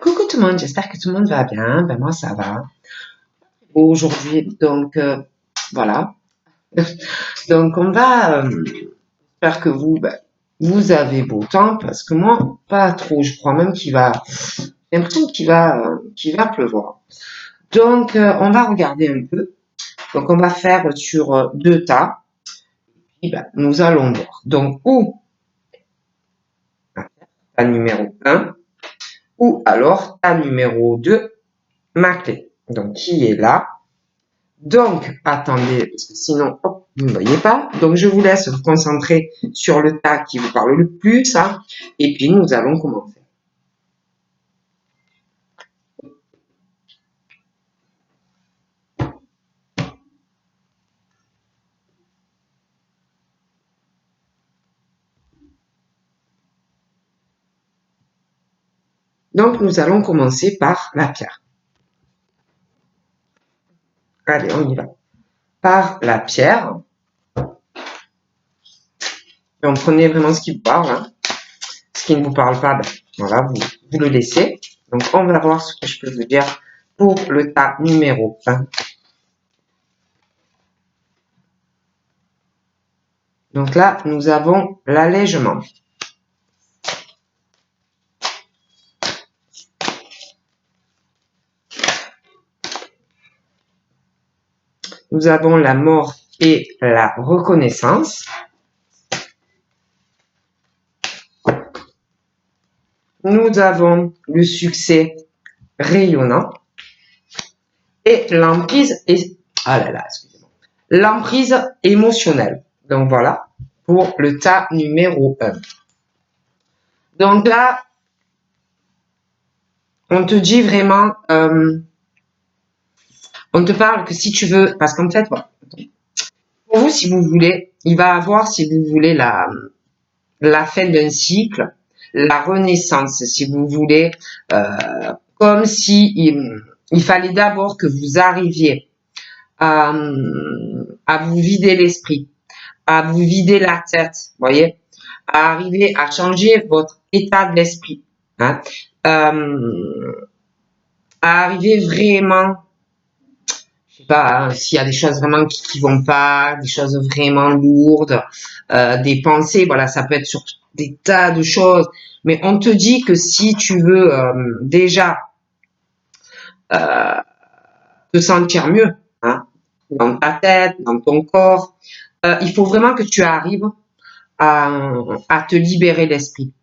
Coucou tout le monde, j'espère que tout le monde va bien. Ben moi ça va. Aujourd'hui, donc voilà. Donc on va, j'espère que vous, vous avez beau temps parce que moi pas trop. Je crois même j'ai l'impression qu'il va pleuvoir. Donc on va regarder un peu. Donc on va faire sur deux tas. Et ben, nous allons voir. Donc ou tas numéro un ou alors tas numéro 2, ma clé. Donc qui est là? Donc, attendez, parce que sinon, hop, vous ne voyez pas. Donc, je vous laisse vous concentrer sur le tas qui vous parle le plus. Hein, et puis, nous allons commencer. Donc, nous allons commencer par la pierre. Allez, on y va. Par la pierre. Et on prenait vraiment ce qui vous parle. Hein. Ce qui ne vous parle pas, voilà, vous le laissez. Donc, on va voir ce que je peux vous dire pour le tas numéro 1. Donc là, nous avons l'allègement. Nous avons la mort et la reconnaissance. Nous avons le succès rayonnant et l'emprise l'emprise émotionnelle. Donc voilà pour le tas numéro 1. Donc là, on te dit vraiment, on te parle que si tu veux, parce qu'en fait, voilà, pour vous, si vous voulez, il va avoir, si vous voulez, la fin d'un cycle, la renaissance, si vous voulez, comme si il fallait d'abord que vous arriviez à vous vider l'esprit, à vous vider la tête, voyez, à arriver à changer votre état de l'esprit, hein, à arriver vraiment, je sais pas, hein, s'il y a des choses vraiment qui vont pas, des choses vraiment lourdes, des pensées, voilà, ça peut être sur des tas de choses, mais on te dit que si tu veux déjà te sentir mieux, hein, dans ta tête, dans ton corps, il faut vraiment que tu arrives à te libérer l'esprit,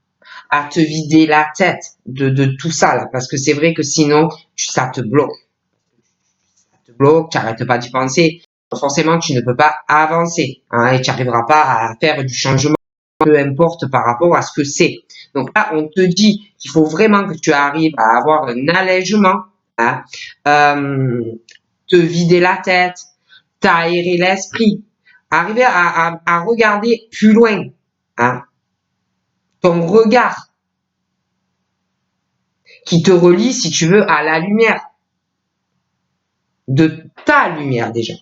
à te vider la tête de tout ça là, parce que c'est vrai que sinon ça te bloque, tu n'arrêtes pas d'y penser, forcément tu ne peux pas avancer, hein, et tu n'arriveras pas à faire du changement, peu importe par rapport à ce que c'est. Donc là on te dit qu'il faut vraiment que tu arrives à avoir un allègement, hein, te vider la tête, t'aérer l'esprit, arriver à regarder plus loin, hein, ton regard qui te relie, si tu veux, à la lumière, de ta lumière déjà,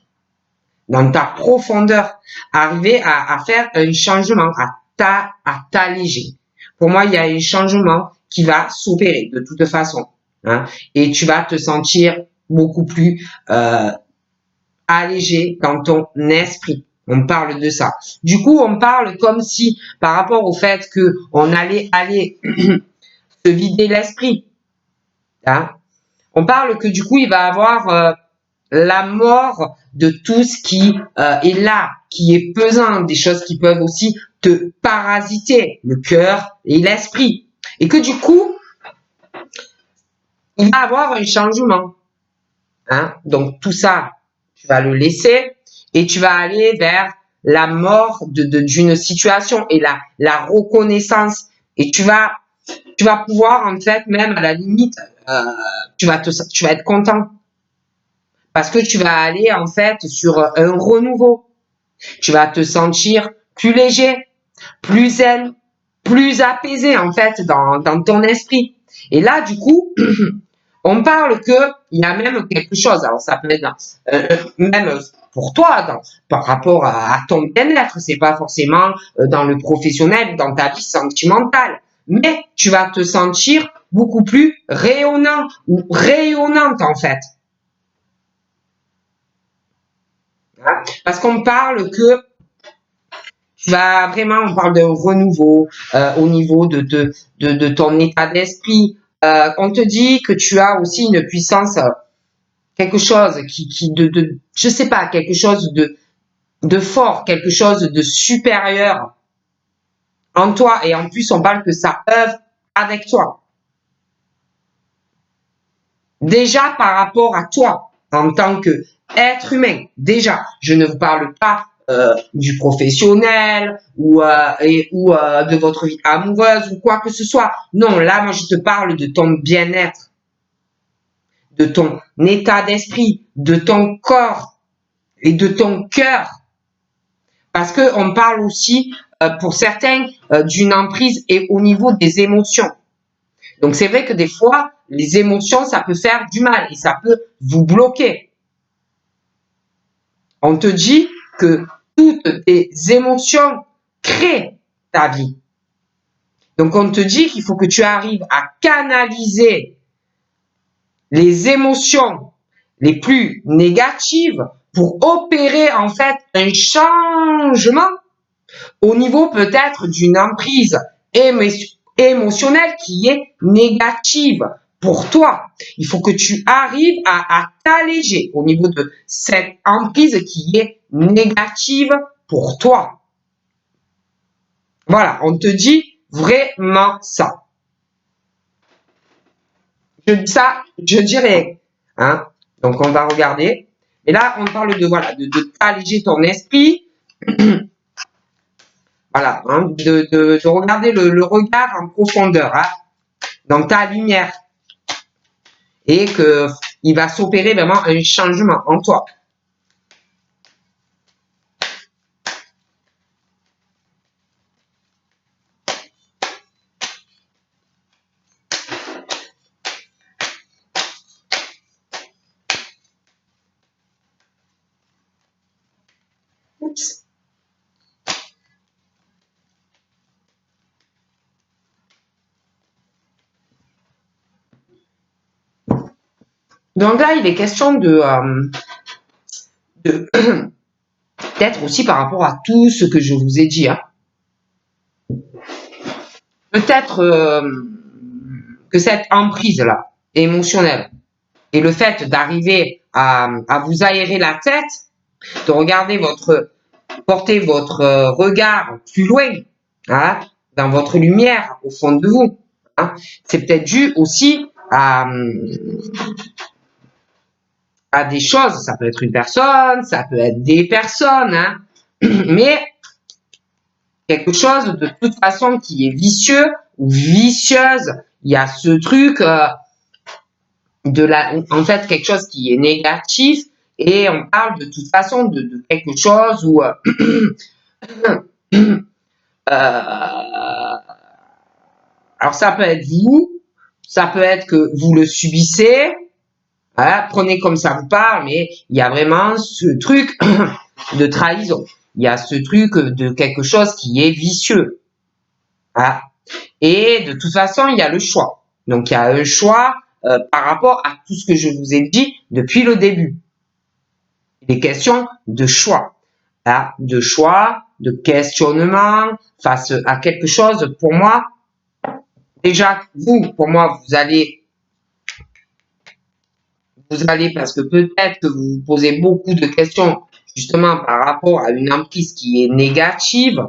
dans ta profondeur, arriver à faire un changement, à t'alléger. Pour moi, il y a un changement qui va s'opérer de toute façon, hein, et tu vas te sentir beaucoup plus allégé dans ton esprit. On parle de ça. Du coup, on parle comme si, par rapport au fait que on allait aller se vider l'esprit, hein, on parle que du coup, il va avoir la mort de tout ce qui est là, qui est pesant, des choses qui peuvent aussi te parasiter, le cœur et l'esprit. Et que du coup, il va avoir un changement. Hein? Donc tout ça, tu vas le laisser et tu vas aller vers la mort d'une situation et la reconnaissance. Et tu vas pouvoir, en fait, même à la limite, tu vas être content. Parce que tu vas aller, en fait, sur un renouveau. Tu vas te sentir plus léger, plus zen, plus apaisé, en fait, dans ton esprit. Et là, du coup, on parle que il y a même quelque chose. Alors, ça peut être même pour toi, par rapport à ton bien-être. C'est pas forcément dans le professionnel, dans ta vie sentimentale. Mais tu vas te sentir beaucoup plus rayonnant ou rayonnante en fait. Parce qu'on parle que tu vas vraiment, on parle de renouveau au niveau de ton état d'esprit. On te dit que tu as aussi une puissance, quelque chose je sais pas, quelque chose de fort, quelque chose de supérieur en toi. Et en plus, on parle que ça œuvre avec toi. Déjà par rapport à toi, en tant que être humain. Déjà, je ne vous parle pas du professionnel ou de votre vie amoureuse ou quoi que ce soit. Non, là, moi, je te parle de ton bien-être, de ton état d'esprit, de ton corps et de ton cœur. Parce que on parle aussi, pour certains, d'une emprise et au niveau des émotions. Donc, c'est vrai que des fois, les émotions, ça peut faire du mal et ça peut vous bloquer. On te dit que toutes tes émotions créent ta vie. Donc, on te dit qu'il faut que tu arrives à canaliser les émotions les plus négatives pour opérer en fait un changement au niveau peut-être d'une emprise émotionnelle qui est négative pour toi. Il faut que tu arrives à t'alléger au niveau de cette emprise qui est négative pour toi. Voilà, on te dit vraiment ça. Je dis ça, je dirais, hein. Donc on va regarder. Et là, on parle de voilà, de t'alléger ton esprit. Voilà, hein, de regarder le regard en profondeur, hein, dans ta lumière. Et que il va s'opérer vraiment un changement en toi. Oups. Donc là, il est question de peut-être aussi par rapport à tout ce que je vous ai dit, hein. Peut-être que cette emprise-là, émotionnelle, et le fait d'arriver à vous aérer la tête, de regarder porter votre regard plus loin, hein, dans votre lumière au fond de vous, hein, c'est peut-être dû aussi à des choses. Ça peut être une personne, ça peut être des personnes, hein, mais quelque chose de toute façon qui est vicieux ou vicieuse. Il y a ce truc en fait, quelque chose qui est négatif et on parle de toute façon de quelque chose où alors ça peut être vous, ça peut être que vous le subissez, hein, prenez comme ça vous parle, mais il y a vraiment ce truc de trahison. Il y a ce truc de quelque chose qui est vicieux. Hein. Et de toute façon, il y a le choix. Donc, il y a un choix par rapport à tout ce que je vous ai dit depuis le début. Il est question de choix. Hein, de choix, de questionnement face à quelque chose. Pour moi, déjà, pour moi, vous allez, parce que peut-être que vous vous posez beaucoup de questions justement par rapport à une emprise qui est négative.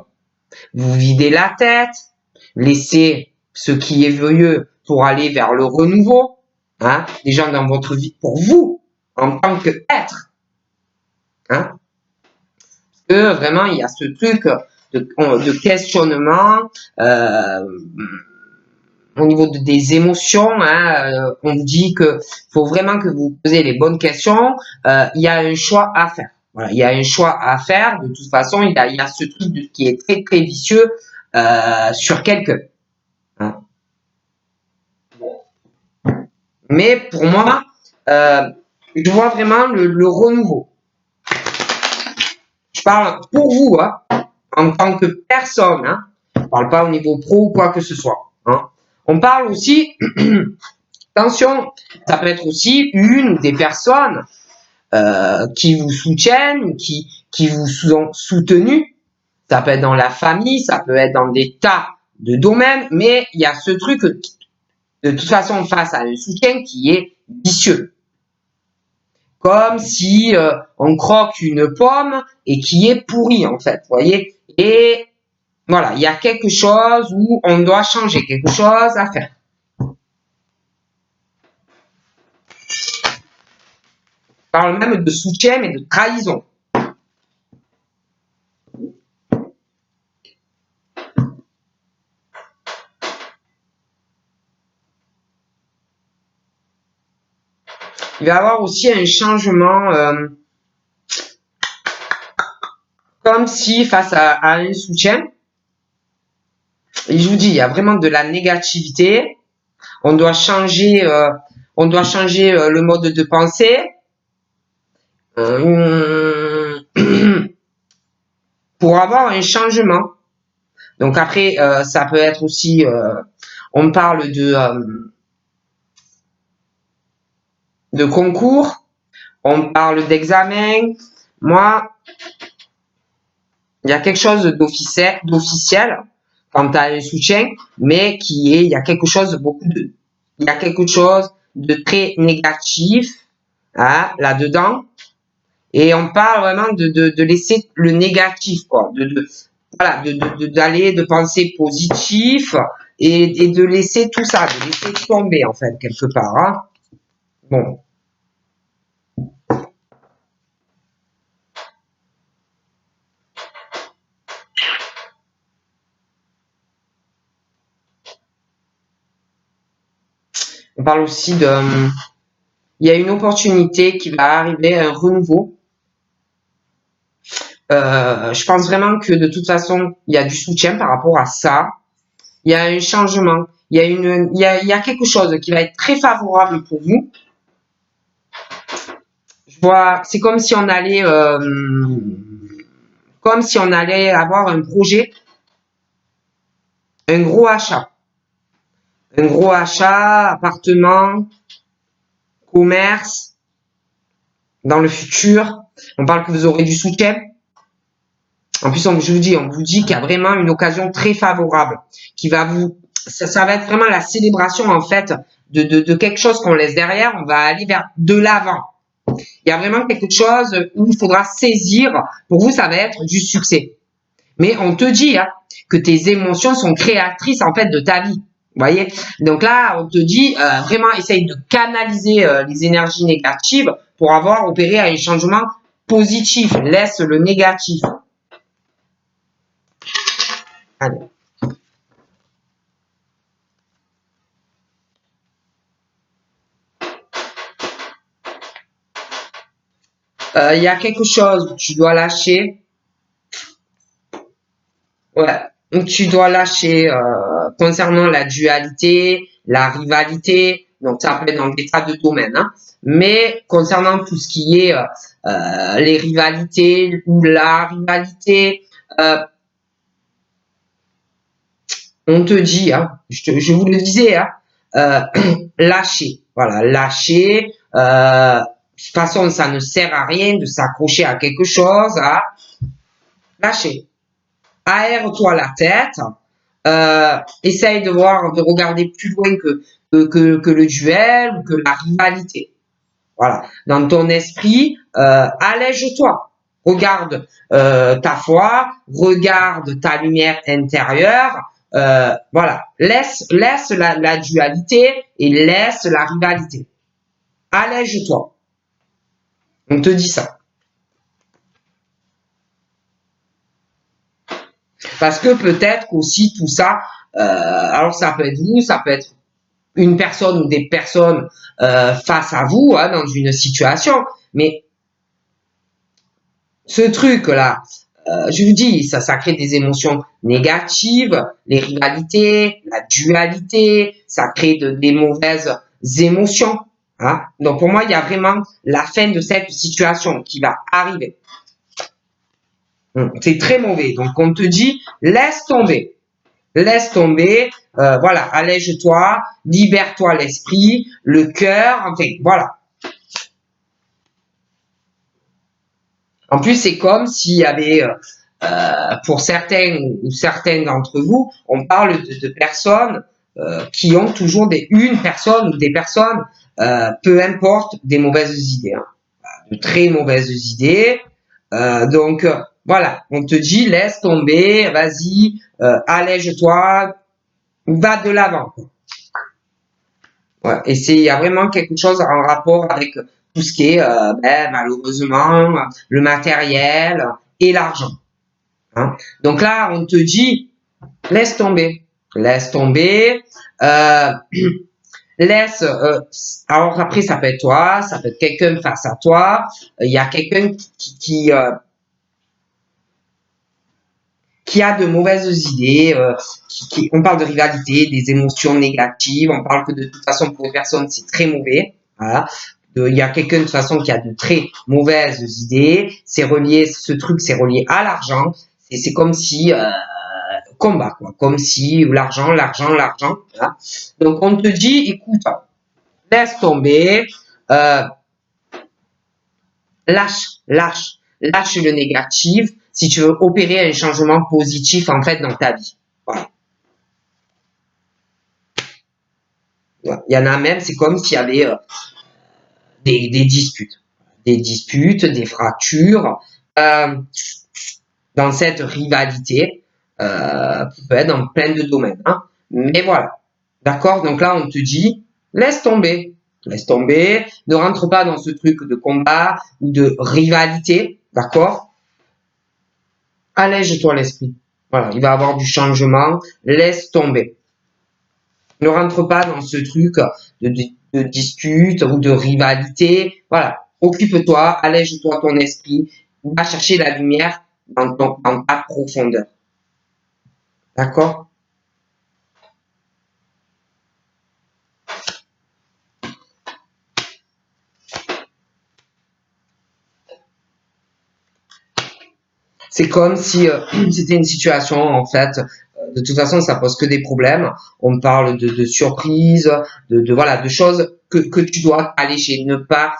Vous videz la tête, laissez ce qui est veuilleux pour aller vers le renouveau, hein, déjà dans votre vie, pour vous, en tant qu'être. Hein, parce que vraiment, il y a ce truc de questionnement au niveau des émotions. Hein, on vous dit que faut vraiment que vous posez les bonnes questions. Il y a un choix à faire. Voilà, il y a un choix à faire. De toute façon, il y a ce truc qui est très très vicieux sur quelqu'un. Hein. Mais pour moi, je vois vraiment le renouveau. Je parle pour vous, hein, en tant que personne. Hein. Je parle pas au niveau pro ou quoi que ce soit. Hein. On parle aussi, attention, ça peut être aussi une ou des personnes qui vous soutiennent, qui vous ont soutenu. Ça peut être dans la famille, ça peut être dans des tas de domaines, mais il y a ce truc de toute façon face à un soutien qui est vicieux. Comme si on croque une pomme et qui est pourrie en fait, vous voyez. Et voilà, il y a quelque chose où on doit changer, quelque chose à faire. On parle même de soutien et de trahison. Il va y avoir aussi un changement, comme si face à un soutien, et je vous dis, il y a vraiment de la négativité. On doit changer le mode de pensée. Pour avoir un changement. Donc après, ça peut être aussi, on parle de concours, on parle d'examen. Moi, il y a quelque chose d'officiel quant à un soutien, mais il y a quelque chose il y a quelque chose de très négatif là-dedans. Et on parle vraiment de laisser le négatif, quoi, voilà, d'aller, de penser positif et de laisser tout ça, de laisser tomber en fait quelque part. Hein. Bon. On parle aussi il y a une opportunité qui va arriver, un renouveau. Je pense vraiment que de toute façon, il y a du soutien par rapport à ça. Il y a un changement. Il y a quelque chose qui va être très favorable pour vous. Je vois, c'est comme si on allait avoir un projet, un gros achat. Un gros achat, appartement, commerce, dans le futur. On parle que vous aurez du soutien. En plus, on vous dit qu'il y a vraiment une occasion très favorable qui va ça va être vraiment la célébration en fait de quelque chose qu'on laisse derrière. On va aller vers de l'avant. Il y a vraiment quelque chose où il faudra saisir. Pour vous, ça va être du succès. Mais on te dit que tes émotions sont créatrices en fait de ta vie. Vous voyez? Donc là, on te dit vraiment essaye de canaliser les énergies négatives pour avoir opéré un changement positif. Laisse le négatif. Allez. Il y a quelque chose que tu dois lâcher. Ouais. Donc tu dois lâcher concernant la dualité, la rivalité. Donc ça peut être dans des tas de domaines. Hein. Mais concernant tout ce qui est les rivalités ou la rivalité, on te dit, je vous le disais, lâcher. Voilà, lâcher. De toute façon, ça ne sert à rien de s'accrocher à quelque chose. Lâcher. Aère-toi la tête. Essaye de regarder plus loin que le duel ou que la rivalité. Voilà. Dans ton esprit, allège-toi. Regarde ta foi, regarde ta lumière intérieure. Voilà. Laisse la dualité et laisse la rivalité. Allège-toi. On te dit ça. Parce que peut-être qu'aussi tout ça, alors ça peut être vous, ça peut être une personne ou des personnes face à vous dans une situation, mais ce truc-là, je vous dis, ça crée des émotions négatives, les rivalités, la dualité, ça crée des mauvaises émotions. Hein. Donc pour moi, il y a vraiment la fin de cette situation qui va arriver. C'est très mauvais. Donc on te dit, laisse tomber. Laisse tomber. voilà, allège-toi, libère-toi l'esprit, le cœur, enfin, voilà. En plus, c'est comme s'il y avait, pour certains ou certaines d'entre vous, on parle de personnes qui ont toujours une personne ou des personnes, peu importe, des mauvaises idées, hein, de très mauvaises idées. Donc, voilà, on te dit, laisse tomber, vas-y, allège-toi, va de l'avant. Ouais. Et il y a vraiment quelque chose en rapport avec tout ce qui est, malheureusement, le matériel et l'argent. Hein. Donc là, on te dit, laisse tomber, laisse tomber, euh, laisse. Alors après, ça peut être toi, ça peut être quelqu'un face à toi. Il y a quelqu'un qui a de mauvaises idées. On parle de rivalité, des émotions négatives. On parle que de toute façon pour les personnes c'est très mauvais. Voilà. Il y a quelqu'un de toute façon qui a de très mauvaises idées. C'est relié, ce truc, c'est relié à l'argent. C'est comme si combat, quoi. Comme si l'argent, l'argent, l'argent. Voilà. Donc on te dit, écoute, laisse tomber, euh, lâche le négatif si tu veux opérer un changement positif en fait dans ta vie. Voilà. Il y en a même, c'est comme s'il y avait des disputes, des fractures dans cette rivalité qui peut être dans plein de domaines. Hein. Mais voilà, d'accord. Donc là, on te dit, laisse tomber. Laisse tomber, ne rentre pas dans ce truc de combat ou de rivalité, d'accord? Allège-toi l'esprit. Voilà, il va y avoir du changement, laisse tomber. Ne rentre pas dans ce truc de dispute ou de rivalité. Voilà, occupe-toi, allège-toi ton esprit, va chercher la lumière dans ta profondeur. D'accord? C'est comme si c'était une situation, en fait, de toute façon, ça pose que des problèmes. On parle de surprises, voilà, de choses que tu dois alléger, ne pas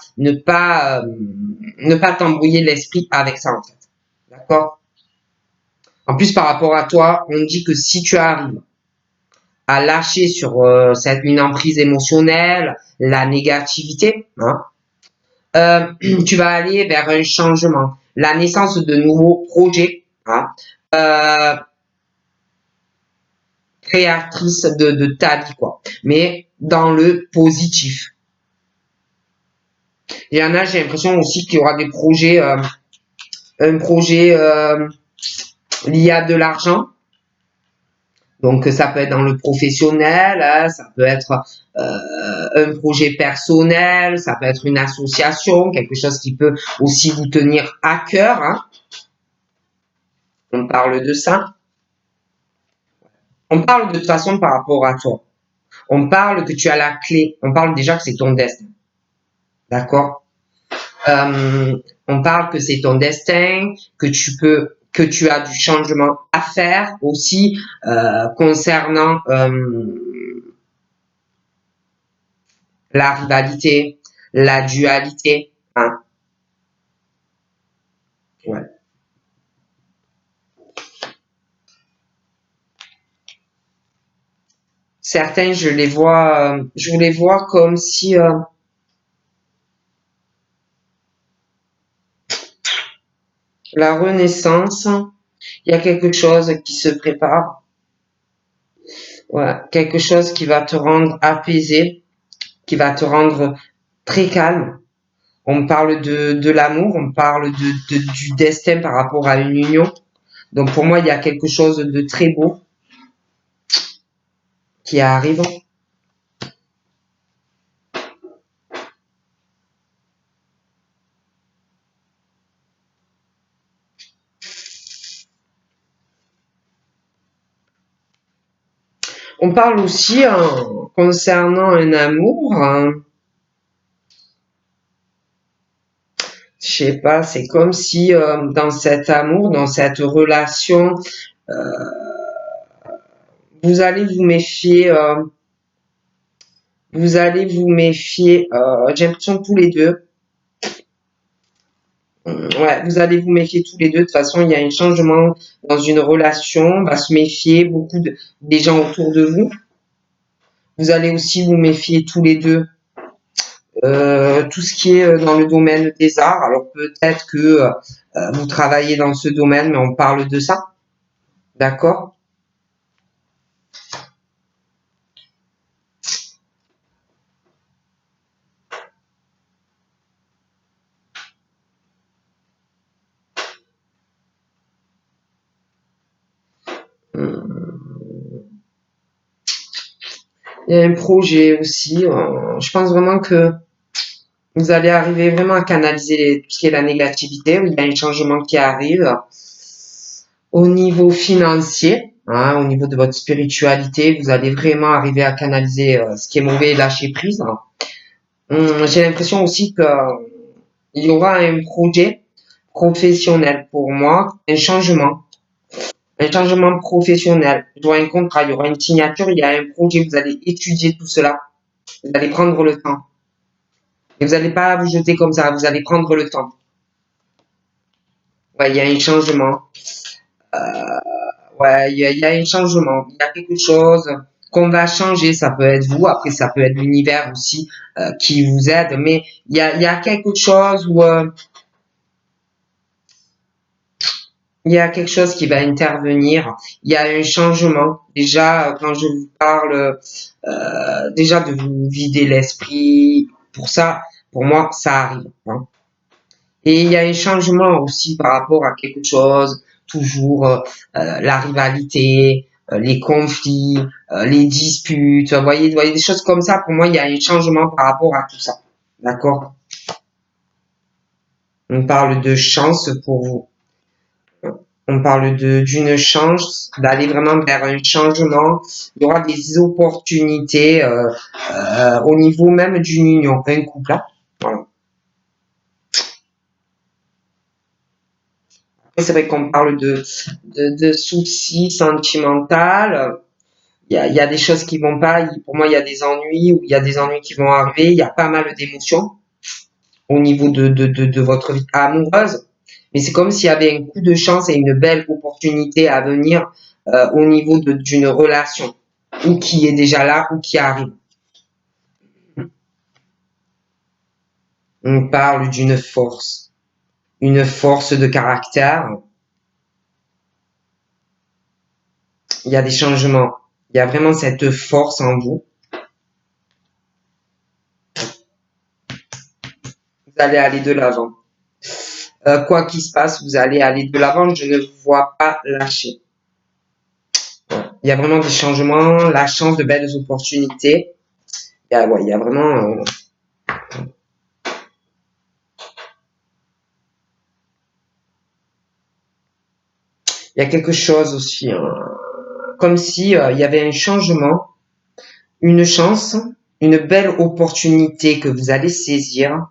t'embrouiller l'esprit avec ça, en fait. D'accord? En plus, par rapport à toi, on dit que si tu arrives à lâcher sur une emprise émotionnelle, la négativité, hein, tu vas aller vers un changement, la naissance de nouveaux projets, hein, euh, créatrices de ta vie, quoi. Mais dans le positif. Il y en a, j'ai l'impression aussi qu'il y aura des projets, un projet lié à de l'argent. Donc ça peut être dans le professionnel, hein, ça peut être un projet personnel, ça peut être une association, quelque chose qui peut aussi vous tenir à cœur. Hein. On parle de ça. On parle de toute façon par rapport à toi. On parle que tu as la clé. On parle déjà que c'est ton destin. D'accord? On parle que c'est ton destin, que tu as du changement à faire aussi concernant la rivalité, la dualité. Hein. Ouais. Certains, je les vois comme si la renaissance, il y a quelque chose qui se prépare. Ouais, quelque chose qui va te rendre apaisé, qui va te rendre très calme. On parle de l'amour, on parle du destin par rapport à une union. Donc pour moi, il y a quelque chose de très beau qui arrive. On parle aussi concernant un amour. Hein, je sais pas, c'est comme si dans cet amour, dans cette relation, vous allez vous méfier, j'ai l'impression tous les deux. Ouais, vous allez vous méfier tous les deux. De toute façon, il y a un changement dans une relation. On va se méfier des gens autour de vous. Vous allez aussi vous méfier tous les deux. Tout ce qui est dans le domaine des arts. Alors peut-être que vous travaillez dans ce domaine, mais on parle de ça. D'accord? Il y a un projet aussi. Je pense vraiment que vous allez arriver vraiment à canaliser tout ce qui est la négativité. Il y a un changement qui arrive au niveau financier, hein, au niveau de votre spiritualité. Vous allez vraiment arriver à canaliser ce qui est mauvais et lâcher prise. J'ai l'impression aussi que il y aura un projet professionnel pour moi, un changement professionnel. Il y aura un contrat, il y aura une signature, il y a un projet. Vous allez étudier tout cela. Vous allez prendre le temps. Et vous n'allez pas vous jeter comme ça. Vous allez prendre le temps. Ouais, il y a un changement. Ouais, il y a un changement. Il y a quelque chose qu'on va changer. Ça peut être vous. Après, ça peut être l'univers aussi qui vous aide. Mais il y a quelque chose où il y a quelque chose qui va intervenir. Il y a un changement. Déjà, quand je vous parle, déjà de vous vider l'esprit. Pour moi, ça arrive, hein. Et il y a un changement aussi par rapport à quelque chose, toujours la rivalité, les conflits, les disputes, vous voyez des choses comme ça. Pour moi, il y a un changement par rapport à tout ça. D'accord? On parle de chance pour vous. On parle d'une chance d'aller vraiment vers un changement. Il y aura des opportunités au niveau même d'une union, un couple. Là. Voilà. C'est vrai qu'on parle de soucis sentimentaux. Il y a des choses qui vont pas. Pour moi, il y a des ennuis ou il y a des ennuis qui vont arriver. Il y a pas mal d'émotions au niveau de votre vie amoureuse. Mais c'est comme s'il y avait un coup de chance et une belle opportunité à venir au niveau d'une relation ou qui est déjà là ou qui arrive. On parle d'une force, une force de caractère. Il y a des changements. Il y a vraiment cette force en vous. Vous allez aller de l'avant. Quoi qu'il se passe, vous allez aller de l'avant. Je ne vous vois pas lâcher. Il y a vraiment des changements, la chance de belles opportunités. Il y a vraiment. Il y a quelque chose aussi, hein, comme si il y avait un changement, une chance, une belle opportunité que vous allez saisir.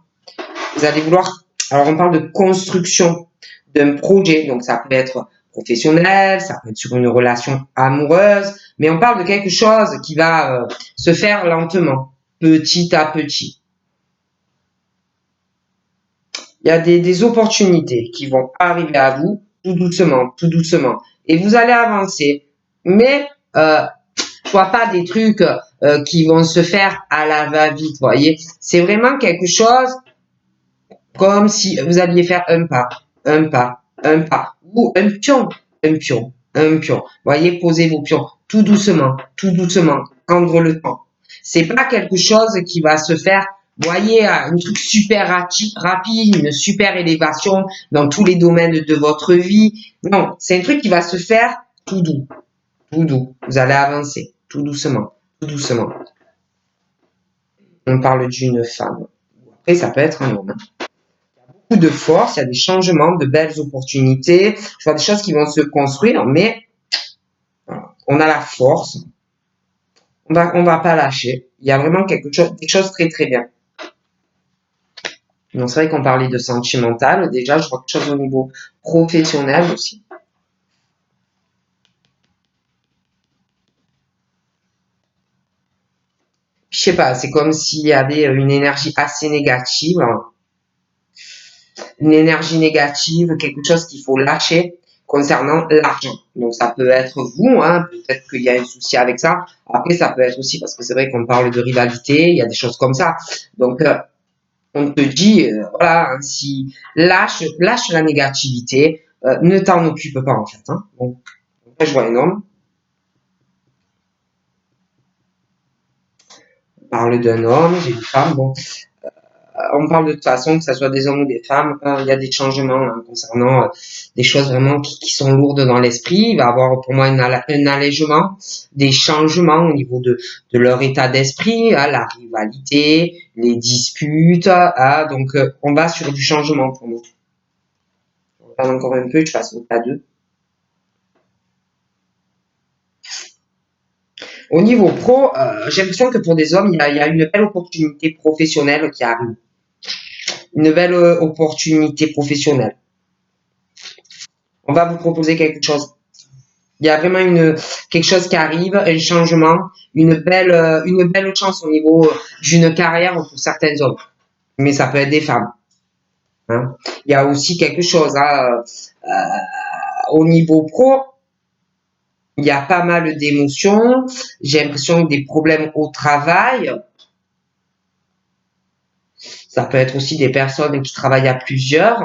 Vous allez vouloir. Alors on parle de construction d'un projet, donc ça peut être professionnel, ça peut être sur une relation amoureuse, mais on parle de quelque chose qui va se faire lentement, petit à petit. Il y a des opportunités qui vont arriver à vous tout doucement, et vous allez avancer. Mais soit pas des trucs qui vont se faire à la va-vite, voyez. C'est vraiment quelque chose comme si vous alliez faire un pas, ou un pion. Voyez, posez vos pions tout doucement, prendre le temps. C'est pas quelque chose qui va se faire, voyez, un truc super rapide, une super élévation dans tous les domaines de votre vie. Non, c'est un truc qui va se faire tout doux, tout doux. Vous allez avancer, tout doucement, tout doucement. On parle d'une femme. Après, ça peut être un homme. Beaucoup de force, il y a des changements, de belles opportunités, je vois des choses qui vont se construire, mais on a la force, on va pas lâcher. Il y a vraiment quelque chose très très bien. Donc c'est vrai qu'on parlait de sentimental, déjà je vois quelque chose au niveau professionnel aussi. je sais pas, c'est comme s'il y avait une énergie assez négative, une énergie négative, quelque chose qu'il faut lâcher concernant l'argent. Donc ça peut être vous, hein, peut-être qu'il y a un souci avec ça. Après, ça peut être aussi parce que c'est vrai qu'on parle de rivalité, il y a des choses comme ça. Donc on te dit, voilà, hein, si lâche la négativité, ne t'en occupe pas en fait. Hein. Donc, je vois un homme, on parle d'un homme, j'ai une femme, bon, on parle de toute façon, que ce soit des hommes ou des femmes, il y a des changements hein, concernant des choses vraiment qui sont lourdes dans l'esprit. Il va y avoir pour moi un allègement, des changements au niveau de leur état d'esprit, hein, la rivalité, les disputes. Hein, donc, on va sur du changement pour nous. On regarde encore un peu, je passe au cas 2. Au niveau pro, j'ai l'impression que pour des hommes, il y a une belle opportunité professionnelle qui arrive. Une belle opportunité professionnelle. On va vous proposer quelque chose. Il y a vraiment quelque chose qui arrive, un changement, une belle chance au niveau d'une carrière pour certains hommes. Mais ça peut être des femmes. Hein. Il y a aussi quelque chose hein, au niveau pro. Il y a pas mal d'émotions. J'ai l'impression que des problèmes au travail. Ça peut être aussi des personnes qui travaillent à plusieurs.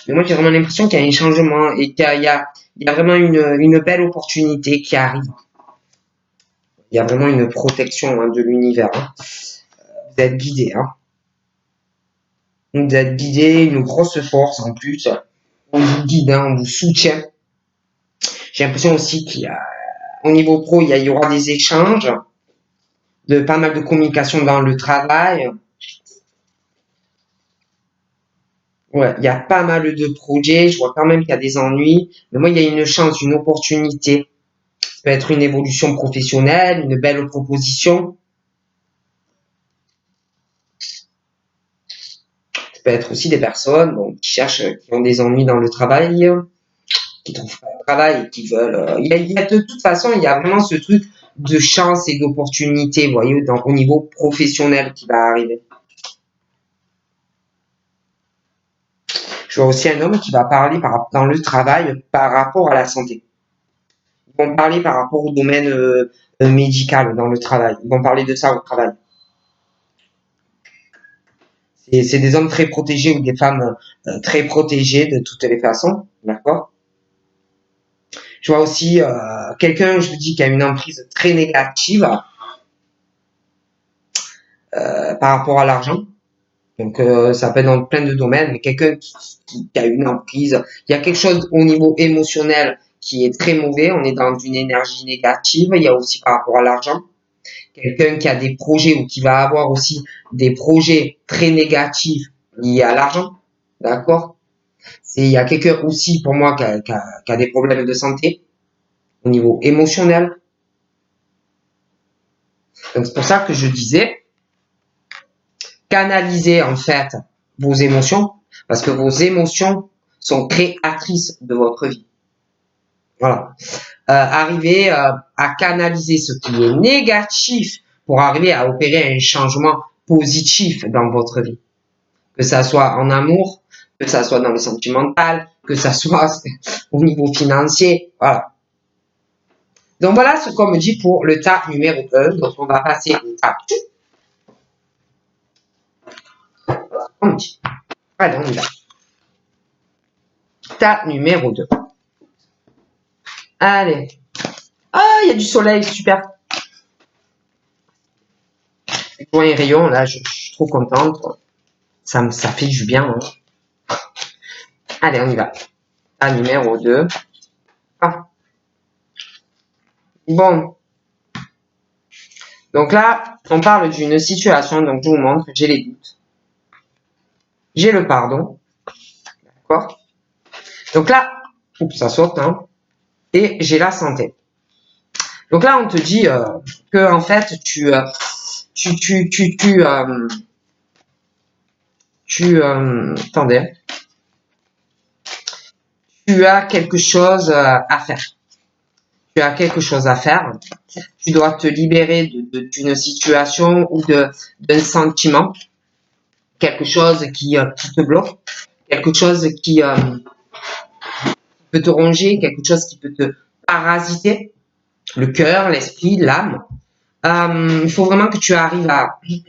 Mais moi, j'ai vraiment l'impression qu'il y a un changement et il y a vraiment une belle opportunité qui arrive. Il y a vraiment une protection hein, de l'univers. Hein. Vous êtes guidé. Hein. Vous êtes guidé, une grosse force en plus. On vous guide, hein, on vous soutient. J'ai l'impression aussi qu'il y a, au niveau pro, il y aura des échanges, de pas mal de communication dans le travail. Ouais, il y a pas mal de projets. Je vois quand même qu'il y a des ennuis. Mais moi, il y a une chance, une opportunité. Ça peut être une évolution professionnelle, une belle proposition. Ça peut être aussi des personnes bon, qui cherchent, qui ont des ennuis dans le travail, qui trouvent pas de travail et qui veulent. Il y a de toute façon, il y a vraiment ce truc de chance et d'opportunité, vous voyez, au niveau professionnel qui va arriver. Je vois aussi un homme qui va parler dans le travail par rapport à la santé. Ils vont parler par rapport au domaine médical dans le travail. Ils vont parler de ça au travail. C'est des hommes très protégés ou des femmes très protégées de toutes les façons, d'accord. Je vois aussi quelqu'un, je vous dis, qui a une emprise très négative par rapport à l'argent. Donc ça peut être dans plein de domaines, mais quelqu'un qui a une emprise, il y a quelque chose au niveau émotionnel qui est très mauvais, on est dans une énergie négative, il y a aussi par rapport à l'argent, quelqu'un qui a des projets ou qui va avoir aussi des projets très négatifs liés à l'argent, d'accord. Il y a quelqu'un aussi pour moi qui a des problèmes de santé au niveau émotionnel. Donc c'est pour ça que je disais, canaliser en fait vos émotions, parce que vos émotions sont créatrices de votre vie. Voilà. Arriver à canaliser ce qui est négatif pour arriver à opérer un changement positif dans votre vie. Que ça soit en amour, que ça soit dans le sentimental, que ça soit au niveau financier. Voilà. Donc voilà ce qu'on me dit pour le tas numéro 1. Donc on va passer au tas. On me dit. Allez, on y va. Tas numéro 2. Allez. Ah, il y a du soleil, super. Je vois un rayon, là, je suis trop contente. Ça fait du bien. Hein. Allez, on y va. Tas numéro 2. Ah. Bon. Donc là, on parle d'une situation, donc je vous montre, j'ai les doutes. J'ai le pardon. D'accord. Donc là, oups, ça saute, hein. Et j'ai la santé. Donc là, on te dit que en fait, attendez, tu as quelque chose à faire. Tu as quelque chose à faire. tu dois te libérer d'une situation ou d'un sentiment, quelque chose qui te bloque, quelque chose qui peut te ronger, quelque chose qui peut te parasiter, le cœur, l'esprit, l'âme. Il faut vraiment que tu arrives à... Puis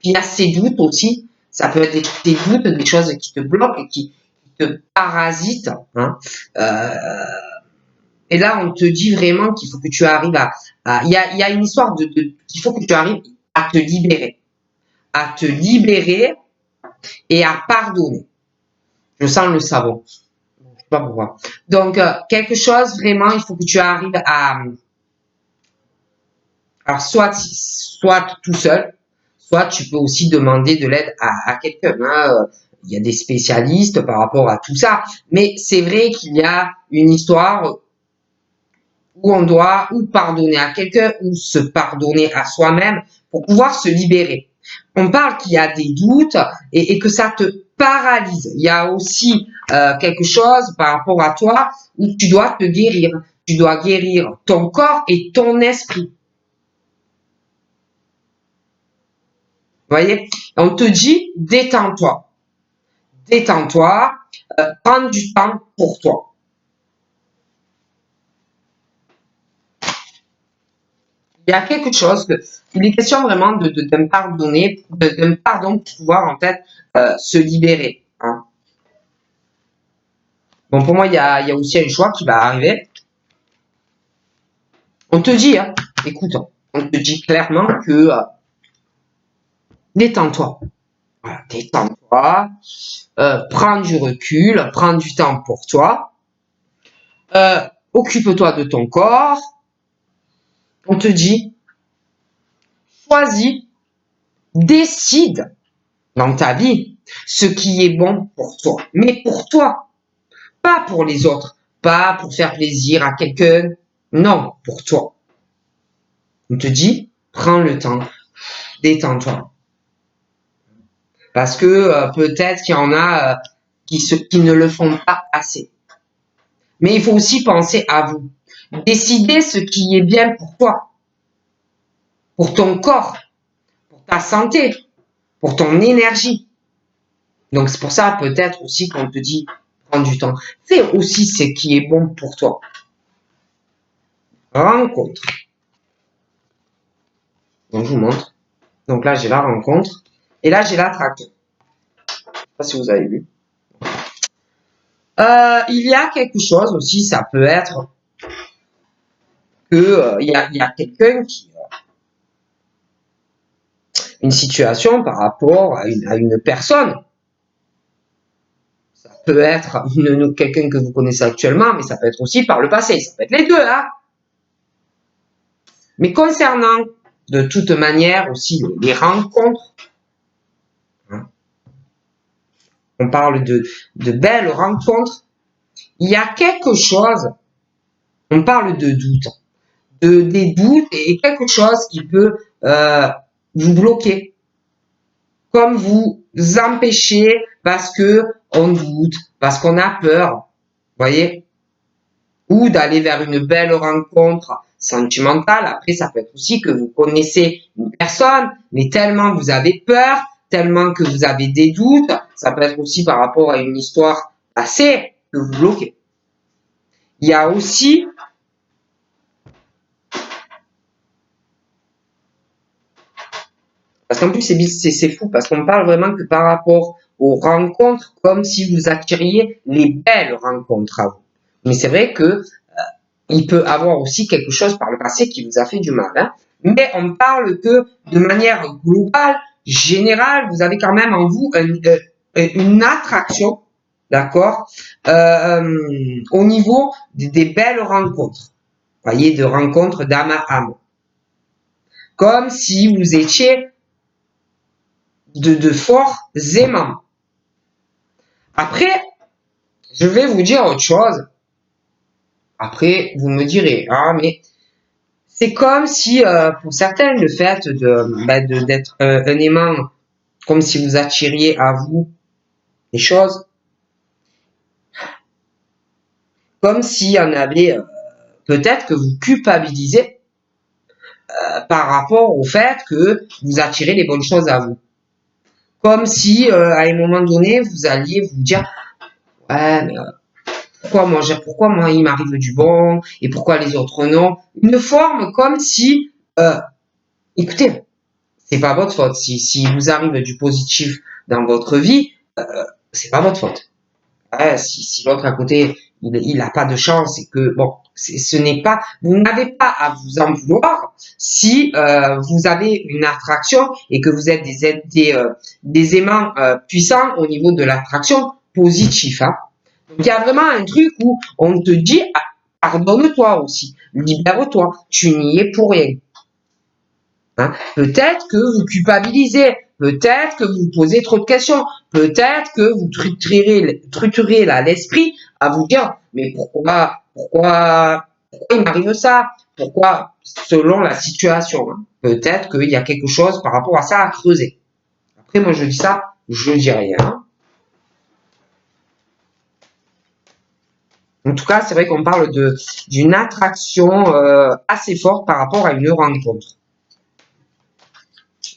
il y a ces doutes aussi, ça peut être des doutes, des choses qui te bloquent et qui te parasitent. Hein. Et là, on te dit vraiment qu'il faut que tu arrives il y a une histoire qu'il faut que tu arrives à te libérer. À te libérer et à pardonner. Je sens le savon. Je sais pas pourquoi. Donc, quelque chose, vraiment, il faut que tu arrives à... Alors, soit tout seul, soit tu peux aussi demander de l'aide à quelqu'un. Hein. Il y a des spécialistes par rapport à tout ça. Mais c'est vrai qu'il y a une histoire où on doit ou pardonner à quelqu'un ou se pardonner à soi-même pour pouvoir se libérer. On parle qu'il y a des doutes et que ça te paralyse. Il y a aussi quelque chose par rapport à toi où tu dois te guérir. Tu dois guérir ton corps et ton esprit. Vous voyez? On te dit détends-toi. Détends-toi, prends du temps pour toi. Il y a quelque chose, il est question vraiment de me pardonner, d'un pardon pour pouvoir en fait se libérer. Hein. Bon, pour moi, il y a aussi un choix qui va arriver. On te dit, hein, écoute, on te dit clairement que détends-toi. Voilà, détends-toi, prends du recul, prends du temps pour toi, occupe-toi de ton corps. On te dit, choisis, décide dans ta vie ce qui est bon pour toi, mais pour toi, pas pour les autres, pas pour faire plaisir à quelqu'un, non, pour toi. On te dit, prends le temps, détends-toi. Parce que peut-être qu'il y en a qui ne le font pas assez. Mais il faut aussi penser à vous. Décider ce qui est bien pour toi, pour ton corps, pour ta santé, pour ton énergie. Donc c'est pour ça peut-être aussi qu'on te dit prends du temps. Fais aussi ce qui est bon pour toi. Rencontre. Donc je vous montre. Donc là j'ai la rencontre et là j'ai l'attraction. Je sais pas si vous avez vu. Il y a quelque chose aussi, ça peut être que il y a quelqu'un qui une situation par rapport à une personne. Ça peut être quelqu'un que vous connaissez actuellement, mais ça peut être aussi par le passé. Ça peut être les deux, hein. Mais concernant de toute manière aussi les rencontres, hein, on parle de belles rencontres, il y a quelque chose, on parle de doute, des doutes et quelque chose qui peut vous bloquer, comme vous empêcher parce que on doute, parce qu'on a peur, voyez, ou d'aller vers une belle rencontre sentimentale. Après, ça peut être aussi que vous connaissez une personne, mais tellement vous avez peur, tellement que vous avez des doutes, ça peut être aussi par rapport à une histoire passée que vous bloquez. Il y a aussi parce qu'en plus c'est fou parce qu'on parle vraiment que par rapport aux rencontres comme si vous attiriez les belles rencontres à vous. Mais c'est vrai que il peut avoir aussi quelque chose par le passé qui vous a fait du mal. Hein. Mais on parle que de manière globale, générale, vous avez quand même en vous une attraction, d'accord, au niveau des belles rencontres. Voyez, de rencontres d'âme à âme. Comme si vous étiez de forts aimants. Après, je vais vous dire autre chose. Après, vous me direz, ah, mais c'est comme si, pour certains, le fait d'être un aimant, comme si vous attiriez à vous des choses, comme s'il y en avait, peut-être que vous culpabilisez par rapport au fait que vous attirez les bonnes choses à vous. Comme si, à un moment donné, vous alliez vous dire, ouais, mais pourquoi moi il m'arrive du bon et pourquoi les autres non. Une forme comme si, écoutez, c'est pas votre faute. Si vous arrive du positif dans votre vie, c'est pas votre faute. Si l'autre à côté, il a pas de chance et que bon, ce n'est pas, vous n'avez pas à vous en vouloir si vous avez une attraction et que vous êtes des aimants puissants au niveau de l'attraction positif. Hein. Donc il y a vraiment un truc où on te dit pardonne-toi aussi, libère-toi, tu n'y es pour rien. Hein. Peut-être que vous culpabilisez, peut-être que vous posez trop de questions, peut-être que vous truturez là l'esprit à vous dire mais pourquoi il m'arrive ça? Pourquoi selon la situation? Hein. Peut-être qu'il y a quelque chose par rapport à ça à creuser. Après moi je dis ça, je dis rien. En tout cas, c'est vrai qu'on parle d'une attraction assez forte par rapport à une rencontre.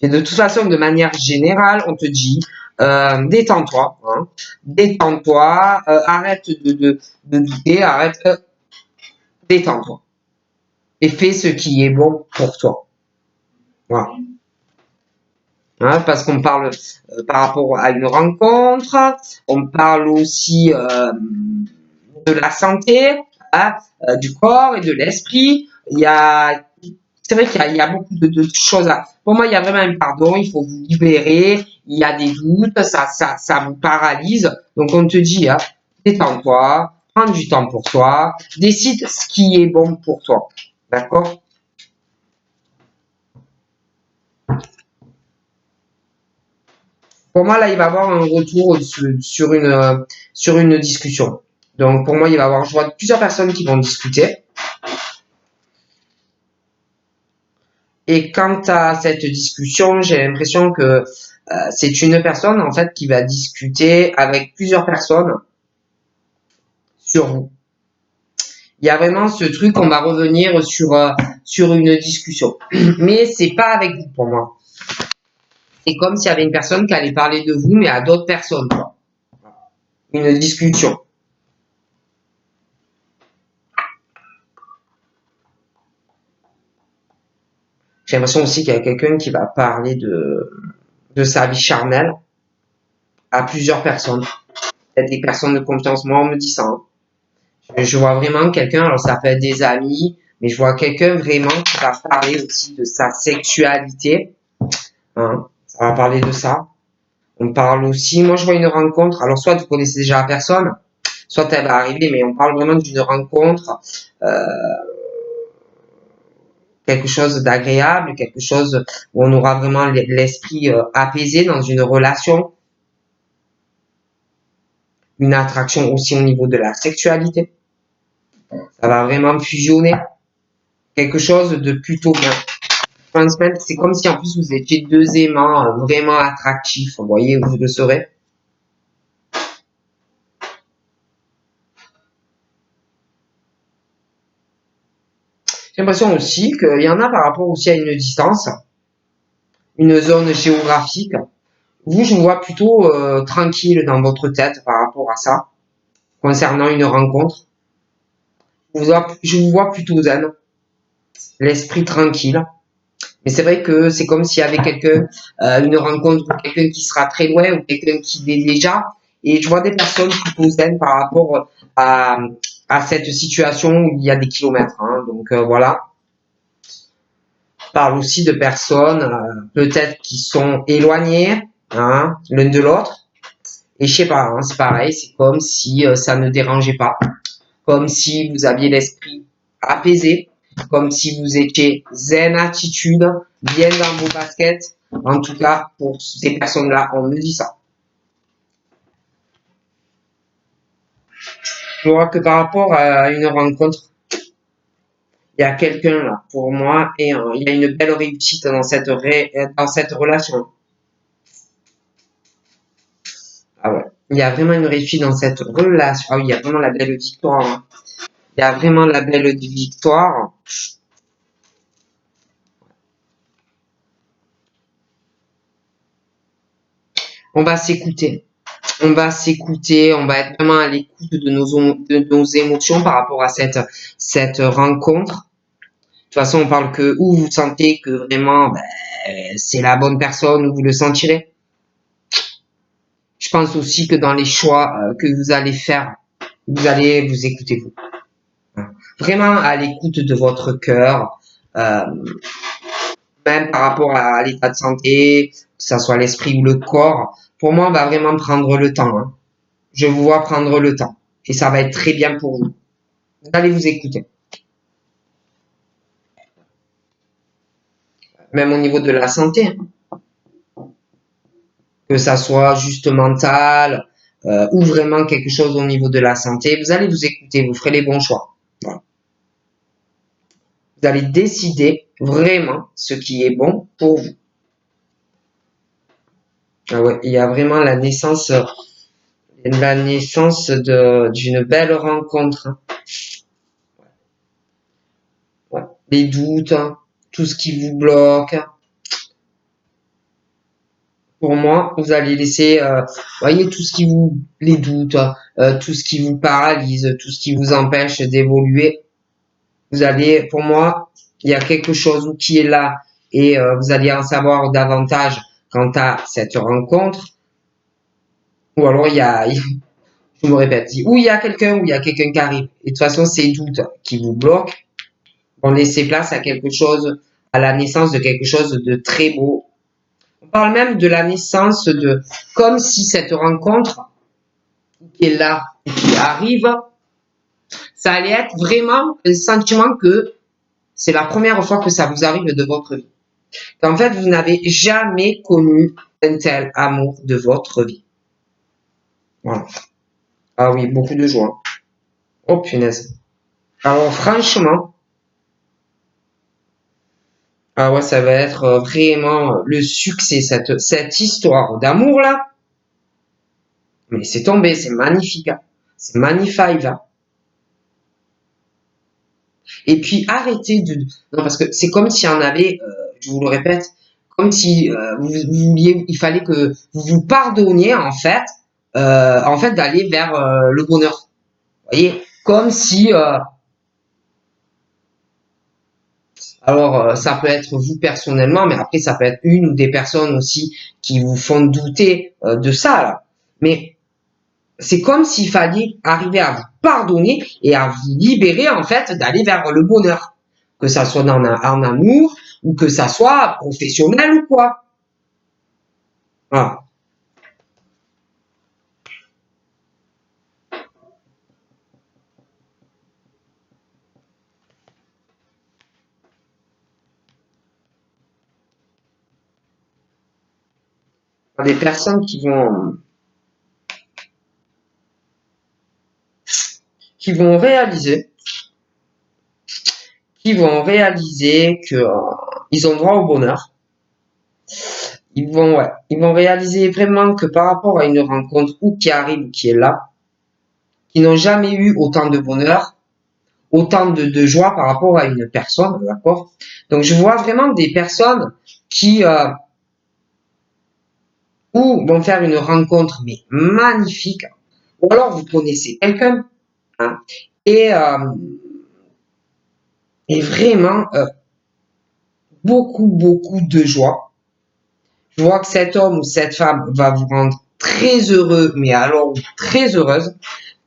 Et de toute façon, de manière générale, on te dit, détends-toi, hein, détends-toi, arrête de douter, arrête, détends-toi. Et fais ce qui est bon pour toi. Voilà. Hein, parce qu'on parle par rapport à une rencontre, on parle aussi de la santé, hein, du corps et de l'esprit. C'est vrai qu'il y a beaucoup de choses à. Pour moi, il y a vraiment un pardon. Il faut vous libérer. Il y a des doutes. Ça vous paralyse. Donc, on te dit, hein, détends-toi, prends du temps pour toi, décide ce qui est bon pour toi. D'accord? Pour moi, là, il va y avoir un retour sur une discussion. Donc, pour moi, il va y avoir, je vois plusieurs personnes qui vont discuter. Et quant à cette discussion, j'ai l'impression que c'est une personne en fait qui va discuter avec plusieurs personnes sur vous. Il y a vraiment ce truc, on va revenir sur une discussion. Mais c'est pas avec vous pour moi. C'est comme s'il y avait une personne qui allait parler de vous, mais à d'autres personnes. Quoi. Une discussion. J'ai l'impression aussi qu'il y a quelqu'un qui va parler de sa vie charnelle à plusieurs personnes. Peut-être des personnes de confiance. Moi, on me dit ça. Hein. Je vois vraiment quelqu'un, alors ça peut être des amis, mais je vois quelqu'un vraiment qui va parler aussi de sa sexualité. Hein, ça va parler de ça. On parle aussi, moi je vois une rencontre, alors soit vous connaissez déjà la personne, soit elle va arriver, mais on parle vraiment d'une rencontre, quelque chose d'agréable, quelque chose où on aura vraiment l'esprit apaisé dans une relation, une attraction aussi au niveau de la sexualité. Ça va vraiment fusionner quelque chose de plutôt bien. Je pense même que c'est comme si en plus vous étiez deux aimants vraiment attractifs, vous voyez, vous le serez. J'ai l'impression aussi qu'il y en a par rapport aussi à une distance, une zone géographique. Vous, je vous vois plutôt tranquille dans votre tête par rapport à ça, concernant une rencontre. Je vous vois plutôt zen, l'esprit tranquille. Mais c'est vrai que c'est comme s'il y avait quelqu'un, une rencontre, quelqu'un qui sera très loin ou quelqu'un qui l'est déjà. Et je vois des personnes plutôt zen par rapport à, à cette situation où il y a des kilomètres. Hein. Donc voilà. Je parle aussi de personnes peut-être qui sont éloignées hein, l'un de l'autre. Et je sais pas, hein, c'est pareil, c'est comme si ça ne dérangeait pas, comme si vous aviez l'esprit apaisé, comme si vous étiez zen attitude, bien dans vos baskets. En tout cas, pour ces personnes-là, on me dit ça. Je vois que par rapport à une rencontre, il y a quelqu'un là pour moi et il y a une belle réussite dans cette relation. Ah ouais. Il y a vraiment une réussite dans cette relation. Ah oui, il y a vraiment la belle victoire. Hein. Il y a vraiment la belle victoire. On va s'écouter. On va s'écouter, on va être vraiment à l'écoute de nos émotions par rapport à cette rencontre. De toute façon, on parle que où vous sentez que vraiment c'est la bonne personne, où vous le sentirez. Je pense aussi que dans les choix que vous allez faire, vous allez vous écouter vous. Vraiment à l'écoute de votre cœur, même par rapport à l'état de santé, que ce soit l'esprit ou le corps. Pour moi, on va vraiment prendre le temps. Hein. Je vous vois prendre le temps. Et ça va être très bien pour vous. Vous allez vous écouter. Même au niveau de la santé. Que ça soit juste mental ou vraiment quelque chose au niveau de la santé. Vous allez vous écouter. Vous ferez les bons choix. Voilà. Vous allez décider vraiment ce qui est bon pour vous. Ah ouais, il y a vraiment la naissance d'une belle rencontre. Hein. Ouais. Les doutes, hein, tout ce qui vous bloque. Pour moi, vous allez laisser, voyez, tout ce qui vous, les doutes, tout ce qui vous paralyse, tout ce qui vous empêche d'évoluer. Vous allez, pour moi, il y a quelque chose qui est là et vous allez en savoir davantage quant à cette rencontre. Ou alors il y a, je me répète, ou il y a quelqu'un ou il y a quelqu'un qui arrive. Et de toute façon, ces doutes qui vous bloquent vont laisser place à quelque chose, à la naissance de quelque chose de très beau. On parle même de la naissance de, comme si cette rencontre qui est là, qui arrive, ça allait être vraiment un sentiment que c'est la première fois que ça vous arrive de votre vie. Qu'en fait, vous n'avez jamais connu un tel amour de votre vie. Voilà. Ah oui, beaucoup de joie. Oh punaise. Alors franchement, ah ouais, ça va être vraiment le succès, cette histoire d'amour là. Mais c'est tombé, c'est magnifique. Hein. C'est magnifique. Hein. Et puis arrêtez de... Non, parce que c'est comme s'il y en avait, je vous le répète, comme si il fallait que vous vous pardonniez en fait d'aller vers le bonheur. Vous voyez, comme si... alors, ça peut être vous personnellement, mais après, ça peut être une ou des personnes aussi qui vous font douter de ça. Là. Mais c'est comme s'il fallait arriver à vous pardonner et à vous libérer en fait d'aller vers le bonheur, que ça soit en amour ou que ça soit professionnel ou quoi. Voilà. Des personnes qui vont réaliser, que ils ont droit au bonheur. Ils vont réaliser vraiment que par rapport à une rencontre ou qui arrive ou qui est là, qui n'ont jamais eu autant de bonheur, autant de joie par rapport à une personne, d'accord? Donc je vois vraiment des personnes qui ou vont faire une rencontre mais magnifique, ou alors vous connaissez quelqu'un hein, et, euh, et vraiment beaucoup de joie. Je vois que cet homme ou cette femme va vous rendre très heureux, mais alors très heureuse.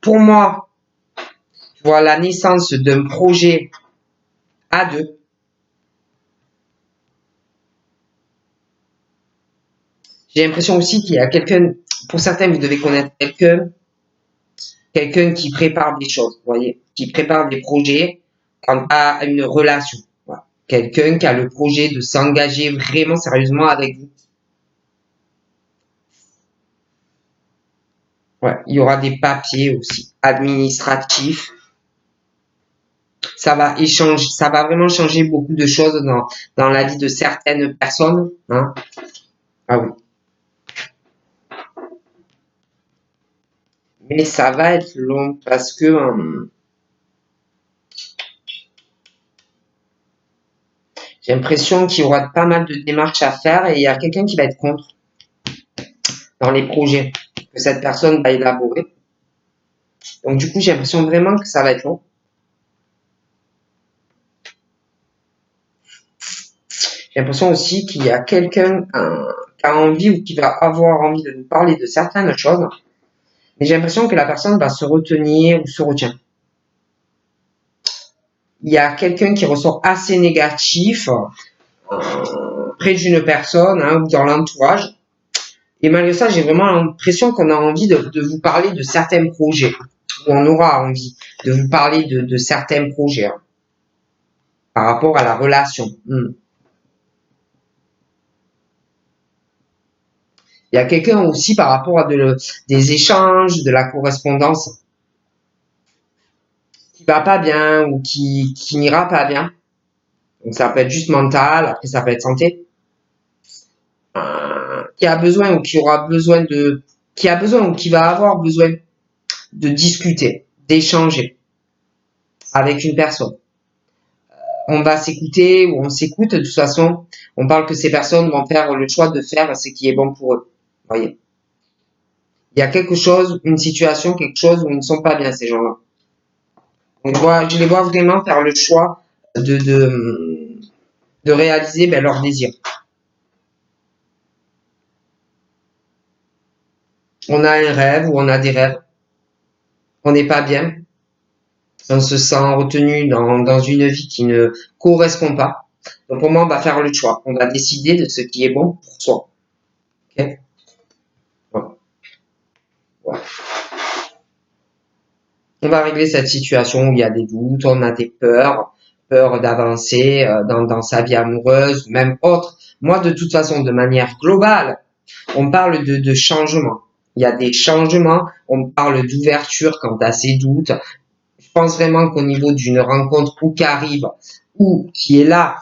Pour moi, je vois la naissance d'un projet à deux. J'ai l'impression aussi qu'il y a quelqu'un, pour certains, vous devez connaître quelqu'un qui prépare des choses, vous voyez, qui prépare des projets quant à une relation. Voilà. Quelqu'un qui a le projet de s'engager vraiment sérieusement avec vous. Ouais. Il y aura des papiers aussi administratifs. Ça va vraiment changer beaucoup de choses dans la vie de certaines personnes. Hein. Ah oui. Mais ça va être long parce que j'ai l'impression qu'il y aura pas mal de démarches à faire et il y a quelqu'un qui va être contre. dans les projets que cette personne va élaborer. Donc du coup, j'ai l'impression vraiment que ça va être long. J'ai l'impression aussi qu'il y a quelqu'un qui a envie ou qui va avoir envie de nous parler de certaines choses. Mais j'ai l'impression que la personne va se retenir ou se retient. Il y a quelqu'un qui ressort assez négatif près d'une personne ou dans l'entourage. Et malgré ça, j'ai vraiment l'impression qu'on a envie de vous parler de certains projets. Ou on aura envie de vous parler de certains projets par rapport à la relation. Il y a quelqu'un aussi par rapport à des échanges, de la correspondance qui va pas bien ou qui n'ira pas bien. Donc ça peut être juste mental, après ça peut être santé. Qui a besoin ou qui aura besoin qui a besoin ou qui va avoir besoin de discuter, d'échanger avec une personne. On va s'écouter ou on s'écoute, de toute façon, on parle que ces personnes vont faire le choix de faire ce qui est bon pour eux. Voyez. Il y a quelque chose, une situation, quelque chose où ils ne sont pas bien, ces gens-là. Je les vois vraiment faire le choix de réaliser leurs désirs. On a un rêve ou on a des rêves. On n'est pas bien. On se sent retenu dans une vie qui ne correspond pas. Donc pour moi, on va faire le choix. On va décider de ce qui est bon pour soi. Okay, voilà. Voilà. On va régler cette situation où il y a des doutes, on a des peurs, peur d'avancer dans sa vie amoureuse, même autre. Moi, de toute façon, de manière globale, on parle de changement. Il y a des changements, on parle d'ouverture quant à ces doutes. Je pense vraiment qu'au niveau d'une rencontre ou qui arrive ou qui est là,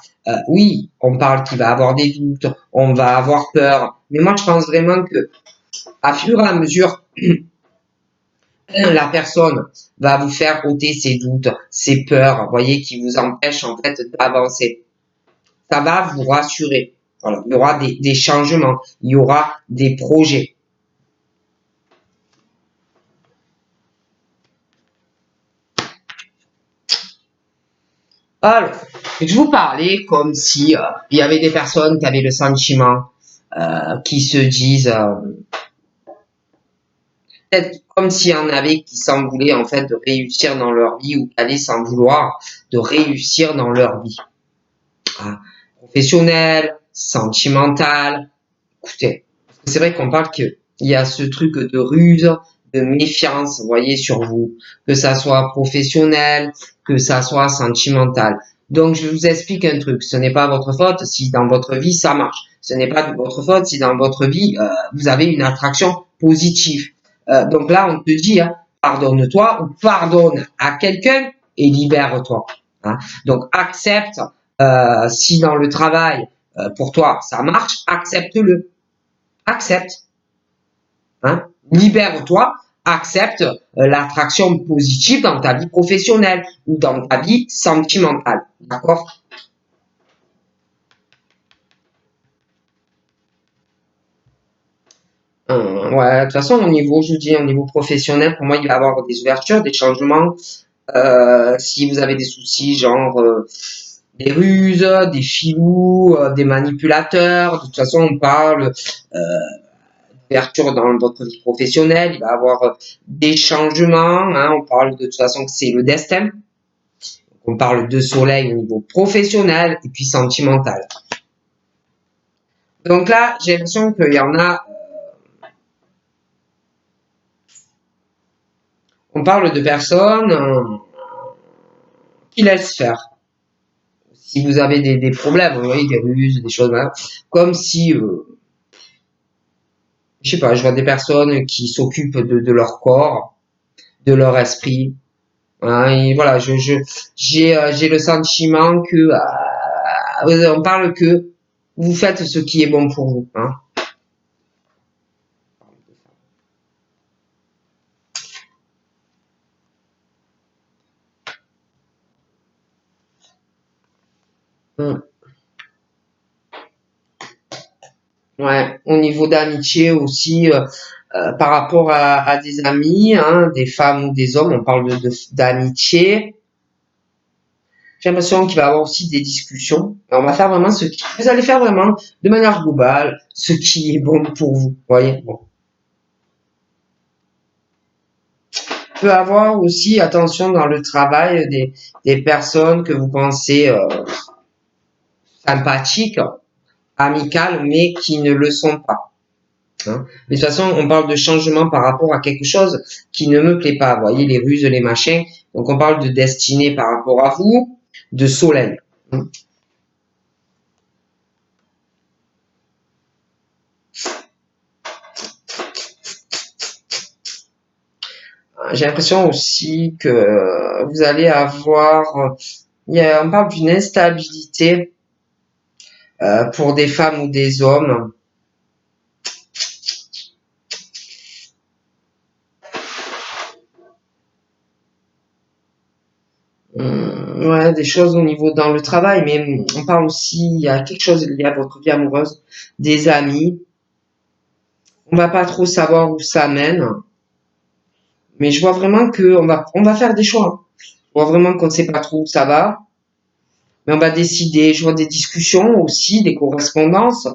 oui, on parle qu'il va avoir des doutes, on va avoir peur. Mais moi, je pense vraiment que à fur et à mesure, la personne va vous faire ôter ses doutes, ses peurs, voyez, qui vous empêchent en fait d'avancer. Ça va vous rassurer. Voilà. Il y aura des changements, il y aura des projets. Alors, je vous parlais comme si il y avait des personnes qui avaient le sentiment, qui se disent, peut-être comme s'il y en avait qui s'en voulaient en fait de réussir dans leur vie ou qui allaient s'en vouloir de réussir dans leur vie. Ah, professionnelle, sentimentale. Écoutez, c'est vrai qu'on parle qu'il y a ce truc de ruse, de méfiance, vous voyez, sur vous, que ça soit professionnel, que ça soit sentimental. Donc, je vous explique un truc. Ce n'est pas votre faute si dans votre vie ça marche. Ce n'est pas de votre faute si dans votre vie vous avez une attraction positive. Donc là, on te dit, hein, pardonne-toi ou pardonne à quelqu'un et libère-toi. Hein. Donc, accepte si dans le travail pour toi ça marche, accepte-le. Accepte. Hein. Libère-toi, accepte l'attraction positive dans ta vie professionnelle ou dans ta vie sentimentale. D'accord? Ouais, de toute façon, au niveau, je vous dis, au niveau professionnel, pour moi, il va y avoir des ouvertures, des changements. Si vous avez des soucis, genre des ruses, des filous, des manipulateurs, de toute façon, on parle d'ouverture dans votre vie professionnelle, il va y avoir des changements. Hein, on parle de toute façon que c'est le destin. On parle de soleil au niveau professionnel et puis sentimental. Donc là, j'ai l'impression qu'il y en a. On parle de personnes qui laissent faire. Si vous avez des problèmes, vous voyez, des ruses, des choses, voilà, comme si, je sais pas, je vois des personnes qui s'occupent de leur corps, de leur esprit. Hein, et voilà, j'ai le sentiment que, on parle que vous faites ce qui est bon pour vous. Hein. Ouais, au niveau d'amitié aussi, par rapport à des amis, hein, des femmes ou des hommes, on parle d'amitié. J'ai l'impression qu'il va y avoir aussi des discussions. Et on va faire vraiment vous allez faire vraiment de manière globale ce qui est bon pour vous. Vous voyez, bon. Il peut avoir aussi, attention, dans le travail, des personnes que vous pensez sympathiques, amicales, mais qui ne le sont pas. Hein. Mais de toute façon, on parle de changement par rapport à quelque chose qui ne me plaît pas. Vous voyez, les ruses, les machins. Donc, on parle de destinée par rapport à vous, de soleil. Hein. J'ai l'impression aussi que vous allez avoir, on parle d'une instabilité pour des femmes ou des hommes. Ouais, des choses au niveau dans le travail, mais on parle aussi, il y a quelque chose lié à votre vie amoureuse, des amis. On va pas trop savoir où ça mène, mais je vois vraiment que on va faire des choix. Je vois vraiment qu'on ne sait pas trop où ça va, mais on va décider. Je vois des discussions aussi, des correspondances,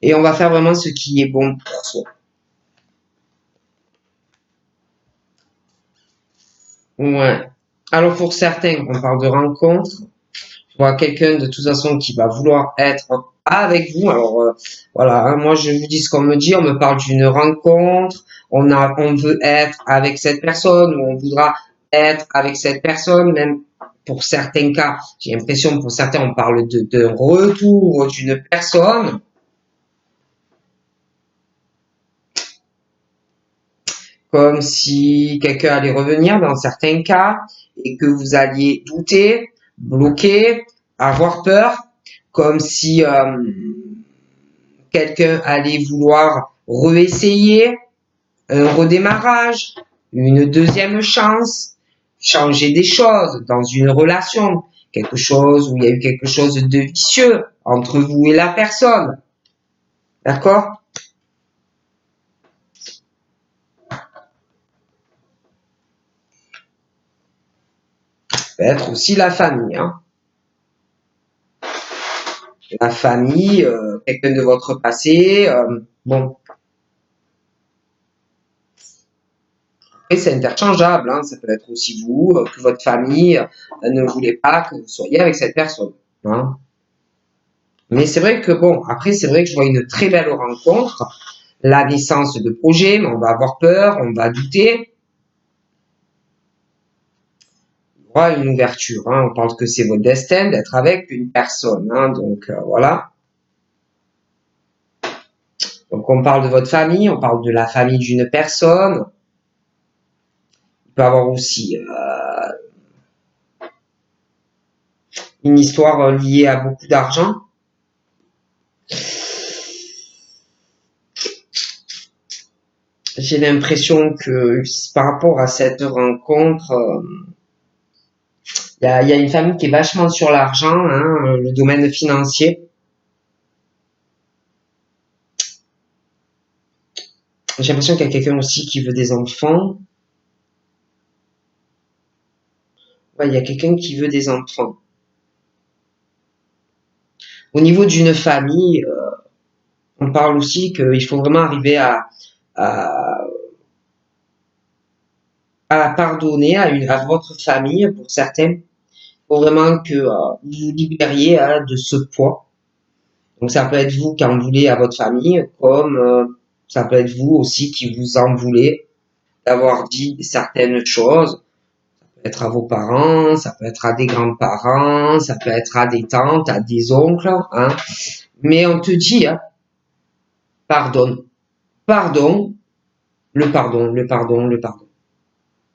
et on va faire vraiment ce qui est bon pour soi. Ouais. Alors pour certains, on parle de rencontres. Je vois quelqu'un de toute façon qui va vouloir être avec vous. Alors voilà, hein, moi je vous dis ce qu'on me dit. On me parle d'une rencontre. On veut être avec cette personne ou on voudra être avec cette personne. Même pour certains cas, j'ai l'impression pour certains on parle de retour d'une personne. Comme si quelqu'un allait revenir dans certains cas et que vous alliez douter, bloquer, avoir peur, comme si quelqu'un allait vouloir réessayer un redémarrage, une deuxième chance, changer des choses dans une relation, quelque chose où il y a eu quelque chose de vicieux entre vous et la personne. D'accord? Peut-être aussi la famille, hein. La famille, quelqu'un de votre passé, bon, après c'est interchangeable, hein, ça peut être aussi vous, que votre famille ne voulait pas que vous soyez avec cette personne. Hein. Mais c'est vrai que bon, après c'est vrai que je vois une très belle rencontre, la naissance de projets, mais on va avoir peur, on va douter, il y aura une ouverture, hein, on pense que c'est votre destin d'être avec une personne, hein, donc voilà. Donc on parle de votre famille, on parle de la famille d'une personne, il peut y avoir aussi une histoire liée à beaucoup d'argent. J'ai l'impression que par rapport à cette rencontre, il y a une famille qui est vachement sur l'argent, hein, le domaine financier. J'ai l'impression qu'il y a quelqu'un aussi qui veut des enfants. Ouais, il y a quelqu'un qui veut des enfants. Au niveau d'une famille, on parle aussi qu'il faut vraiment arriver à, à pardonner à votre famille pour certains. Il faut vraiment que vous vous libériez de ce poids. Donc ça peut être vous qui en voulez à votre famille, comme ça peut être vous aussi qui vous en voulez d'avoir dit certaines choses. Ça peut être à vos parents, ça peut être à des grands-parents, ça peut être à des tantes, à des oncles. Hein. Mais on te dit, hein, pardonne, pardon, le pardon, le pardon, le pardon.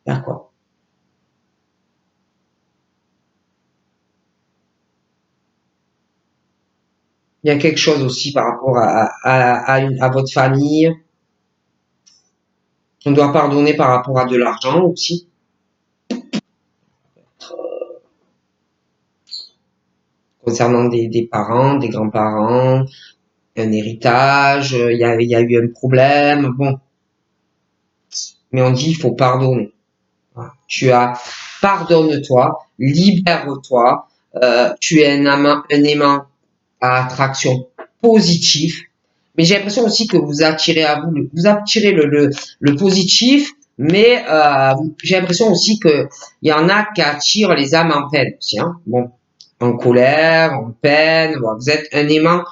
D'accord. Il y a quelque chose aussi par rapport à votre famille. On doit pardonner par rapport à de l'argent aussi. Concernant des parents, des grands-parents, un héritage, il y a eu un problème, bon. Mais on dit, il faut pardonner. Voilà. Pardonne-toi, libère-toi, tu es un aimant à attraction positif. Mais j'ai l'impression aussi que vous attirez à vous, vous attirez le positif, mais j'ai l'impression aussi que il y en a qui attirent les âmes en peine aussi. Hein. Bon, en colère, en peine. Bon, vous êtes un aimant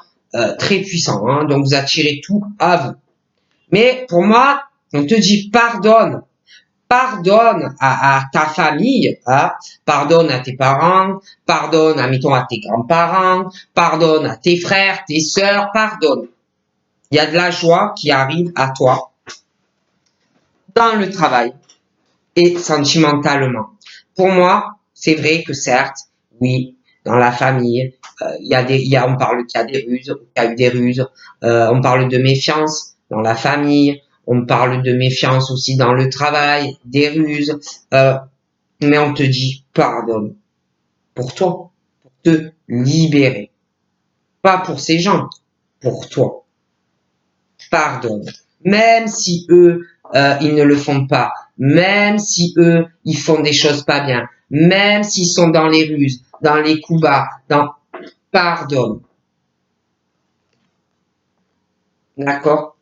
très puissant, hein, donc vous attirez tout à vous. Mais pour moi, on te dit pardonne. Pardonne à ta famille, hein, pardonne à tes parents, pardonne, admettons, à tes grands-parents, pardonne à tes frères, tes sœurs, pardonne. Il y a de la joie qui arrive à toi dans le travail et sentimentalement. Pour moi, c'est vrai que certes, oui, dans la famille, on parle qu'il y a des ruses, qu'il y a eu des ruses, on parle de méfiance dans la famille, on parle de méfiance aussi dans le travail, des ruses, mais on te dit pardonne pour toi, pour te libérer, pas pour ces gens, pour toi. Pardonne. Même si eux, ils ne le font pas, même si eux, ils font des choses pas bien, même s'ils sont dans les ruses, dans les coups bas, pardonne. D'accord?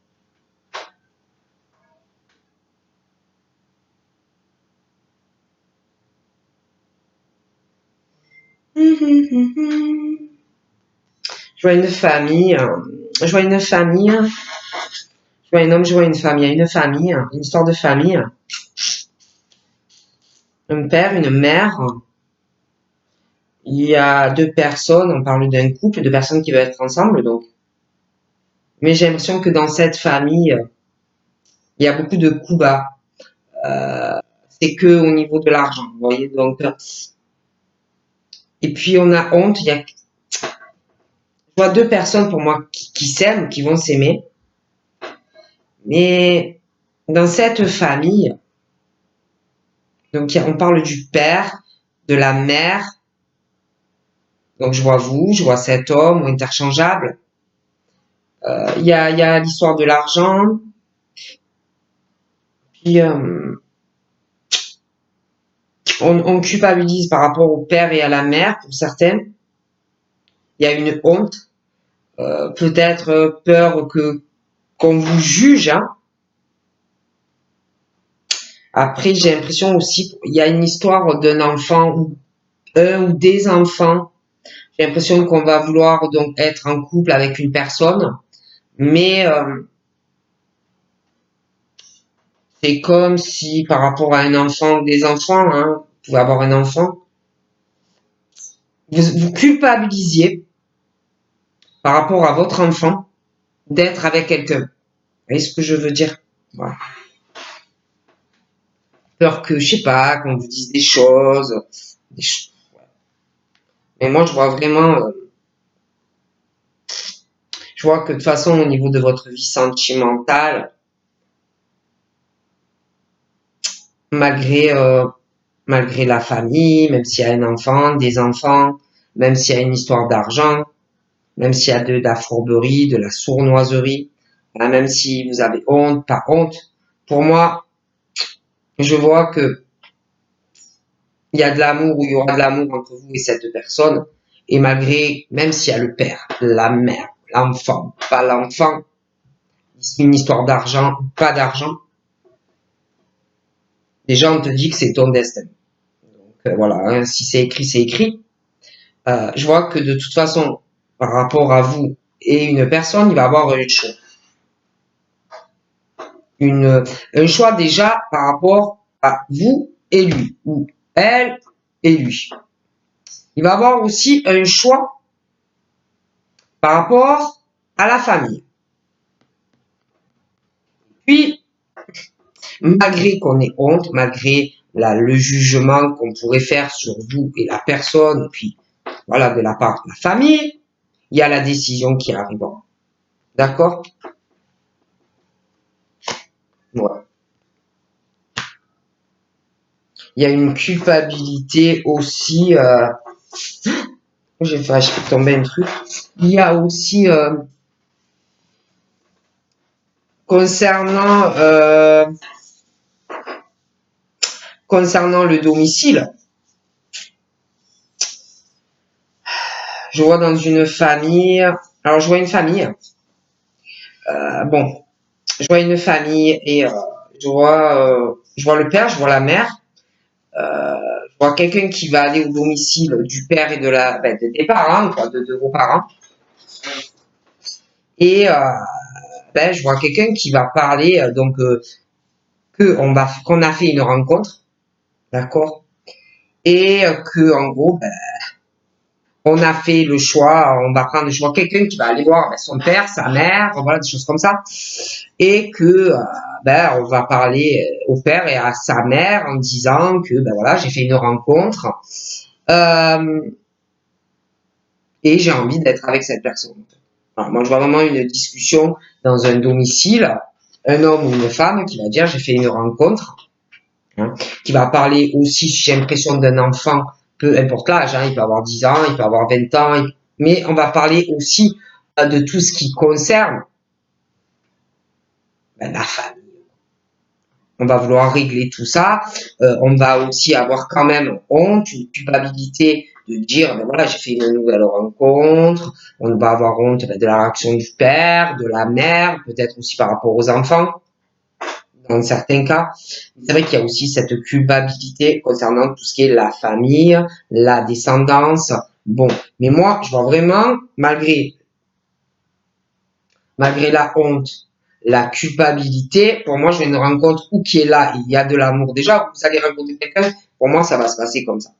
Je vois une famille, je vois une famille, je vois un homme, je vois une famille, une famille, une histoire de famille, un père, une mère, il y a deux personnes, on parle d'un couple, de personnes qui veulent être ensemble, donc. Mais j'ai l'impression que dans cette famille, il y a beaucoup de coups bas. C'est que au niveau de l'argent, vous voyez. Donc, et puis on a honte. Je vois deux personnes pour moi qui s'aiment, qui vont s'aimer, mais dans cette famille, donc on parle du père, de la mère. Donc je vois vous, je vois cet homme interchangeable. Il y a l'histoire de l'argent. Puis on culpabilise par rapport au père et à la mère pour certaines. Il y a une honte, peut-être peur que qu'on vous juge. Hein. Après, j'ai l'impression aussi, il y a une histoire d'un enfant ou un ou des enfants. J'ai l'impression qu'on va vouloir donc être en couple avec une personne, mais c'est comme si par rapport à un enfant ou des enfants, hein, vous pouvez avoir un enfant, vous culpabilisiez par rapport à votre enfant d'être avec quelqu'un. Vous voyez ce que je veux dire? Voilà. Peur que, je sais pas, qu'on vous dise des choses. Mais moi, je vois vraiment, je vois que de toute façon, au niveau de votre vie sentimentale, malgré, malgré la famille, même s'il y a un enfant, des enfants, même s'il y a une histoire d'argent, même s'il y a de la fourberie, de la sournoiserie, hein, même si vous avez honte, pas honte, pour moi, je vois que il y a de l'amour ou il y aura de l'amour entre vous et cette personne, et malgré, même s'il y a le père, la mère, l'enfant, pas l'enfant, une histoire d'argent, pas d'argent, déjà on te dit que c'est ton destin. Donc voilà, hein, si c'est écrit, c'est écrit. Je vois que de toute façon, par rapport à vous et une personne, il va avoir un choix. Un choix déjà par rapport à vous et lui, ou elle et lui. Il va avoir aussi un choix par rapport à la famille. Puis, malgré qu'on ait honte, malgré le jugement qu'on pourrait faire sur vous et la personne, et puis voilà, de la part de la famille, il y a la décision qui arrivera. D'accord? Voilà. Il y a une culpabilité aussi. J'ai fait tomber un truc. Il y a aussi concernant, concernant le domicile, je vois dans une famille, alors je vois une famille, bon, je vois une famille et je vois le père, je vois la mère, je vois quelqu'un qui va aller au domicile du père et de des parents, quoi, de vos parents. Et je vois quelqu'un qui va parler qu'on a fait une rencontre, d'accord, et que en gros, on a fait le choix, on va prendre, je vois quelqu'un qui va aller voir son père, sa mère, voilà des choses comme ça, et que on va parler au père et à sa mère en disant que voilà, j'ai fait une rencontre et j'ai envie d'être avec cette personne. Alors, moi, je vois vraiment une discussion dans un domicile, un homme ou une femme qui va dire j'ai fait une rencontre, hein, qui va parler aussi, j'ai l'impression, d'un enfant, peu importe l'âge, hein, il peut avoir 10 ans, il peut avoir 20 ans, mais on va parler aussi de tout ce qui concerne la famille. On va vouloir régler tout ça. On va aussi avoir quand même honte, une culpabilité de dire, voilà, j'ai fait une nouvelle rencontre. On va avoir honte de la réaction du père, de la mère, peut-être aussi par rapport aux enfants, dans certains cas. C'est vrai qu'il y a aussi cette culpabilité concernant tout ce qui est la famille, la descendance. Bon, mais moi, je vois vraiment, malgré la honte, la culpabilité, pour moi, je vais une rencontre où qui est là, il y a de l'amour. Déjà, vous allez rencontrer quelqu'un, pour moi, ça va se passer comme ça.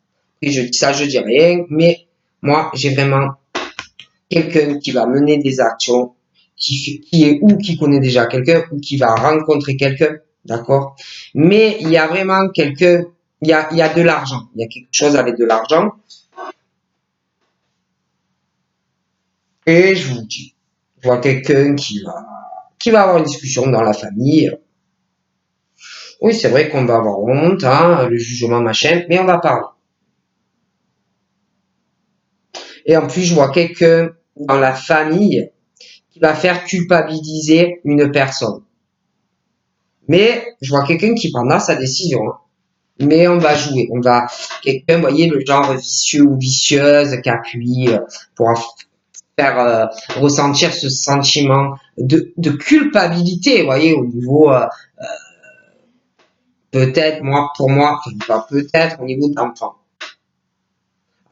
Et je dis ça, je dis rien, mais moi, j'ai vraiment quelqu'un qui va mener des actions, qui est ou qui connaît déjà quelqu'un, ou qui va rencontrer quelqu'un, d'accord? Mais il y a vraiment quelqu'un, il y a de l'argent, il y a quelque chose avec de l'argent. Et je vous dis, je vois quelqu'un qui va avoir une discussion dans la famille. Oui, c'est vrai qu'on va avoir honte, hein, le jugement, machin, mais on va parler. Et en plus, je vois quelqu'un dans la famille qui va faire culpabiliser une personne. Mais je vois quelqu'un qui prendra sa décision, hein. Mais on va jouer, quelqu'un, vous voyez, le genre vicieux ou vicieuse qui appuie pour faire ressentir ce sentiment de culpabilité, vous voyez, au niveau, peut-être, moi, pour moi, enfin, pas peut-être, au niveau de l'enfant.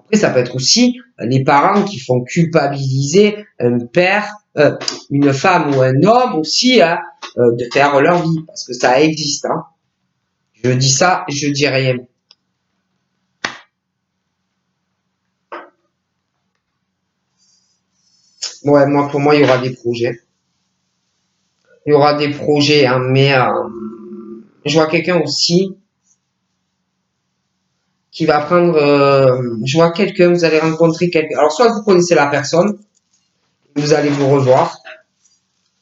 Après, ça peut être aussi les parents qui font culpabiliser un père, une femme ou un homme aussi, hein, de faire leur vie, parce que ça existe, hein. Je dis ça, je dis rien. Ouais, moi, pour moi, il y aura des projets. Il y aura des projets, hein, mais je vois quelqu'un aussi qui va prendre, je vois quelqu'un, vous allez rencontrer quelqu'un. Alors, soit vous connaissez la personne, vous allez vous revoir.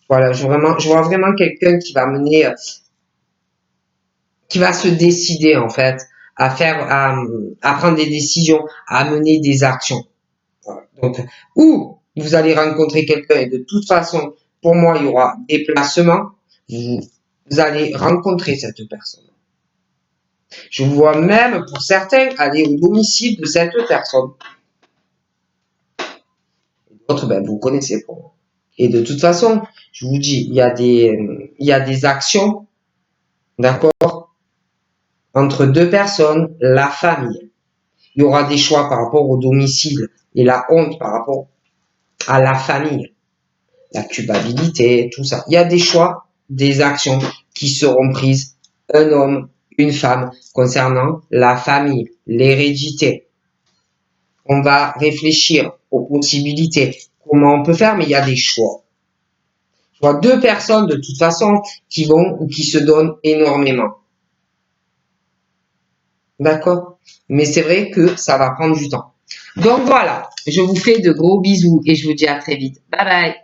Voilà, je vois vraiment quelqu'un qui va mener, qui va se décider en fait à prendre des décisions, à mener des actions. Voilà. Donc, ou vous allez rencontrer quelqu'un et de toute façon, pour moi, il y aura des placements. Vous allez rencontrer cette personne. Je vous vois même, pour certains, aller au domicile de cette personne. D'autres, vous connaissez pour moi. Et de toute façon, je vous dis, il y a des actions, d'accord, entre deux personnes, la famille. Il y aura des choix par rapport au domicile et la honte par rapport à la famille, la culpabilité, tout ça. Il y a des choix, des actions qui seront prises, un homme, une femme, concernant la famille, l'hérédité. On va réfléchir aux possibilités, comment on peut faire, mais il y a des choix. Je vois deux personnes de toute façon qui vont ou qui se donnent énormément. D'accord? Mais c'est vrai que ça va prendre du temps. Donc voilà, je vous fais de gros bisous et je vous dis à très vite. Bye bye.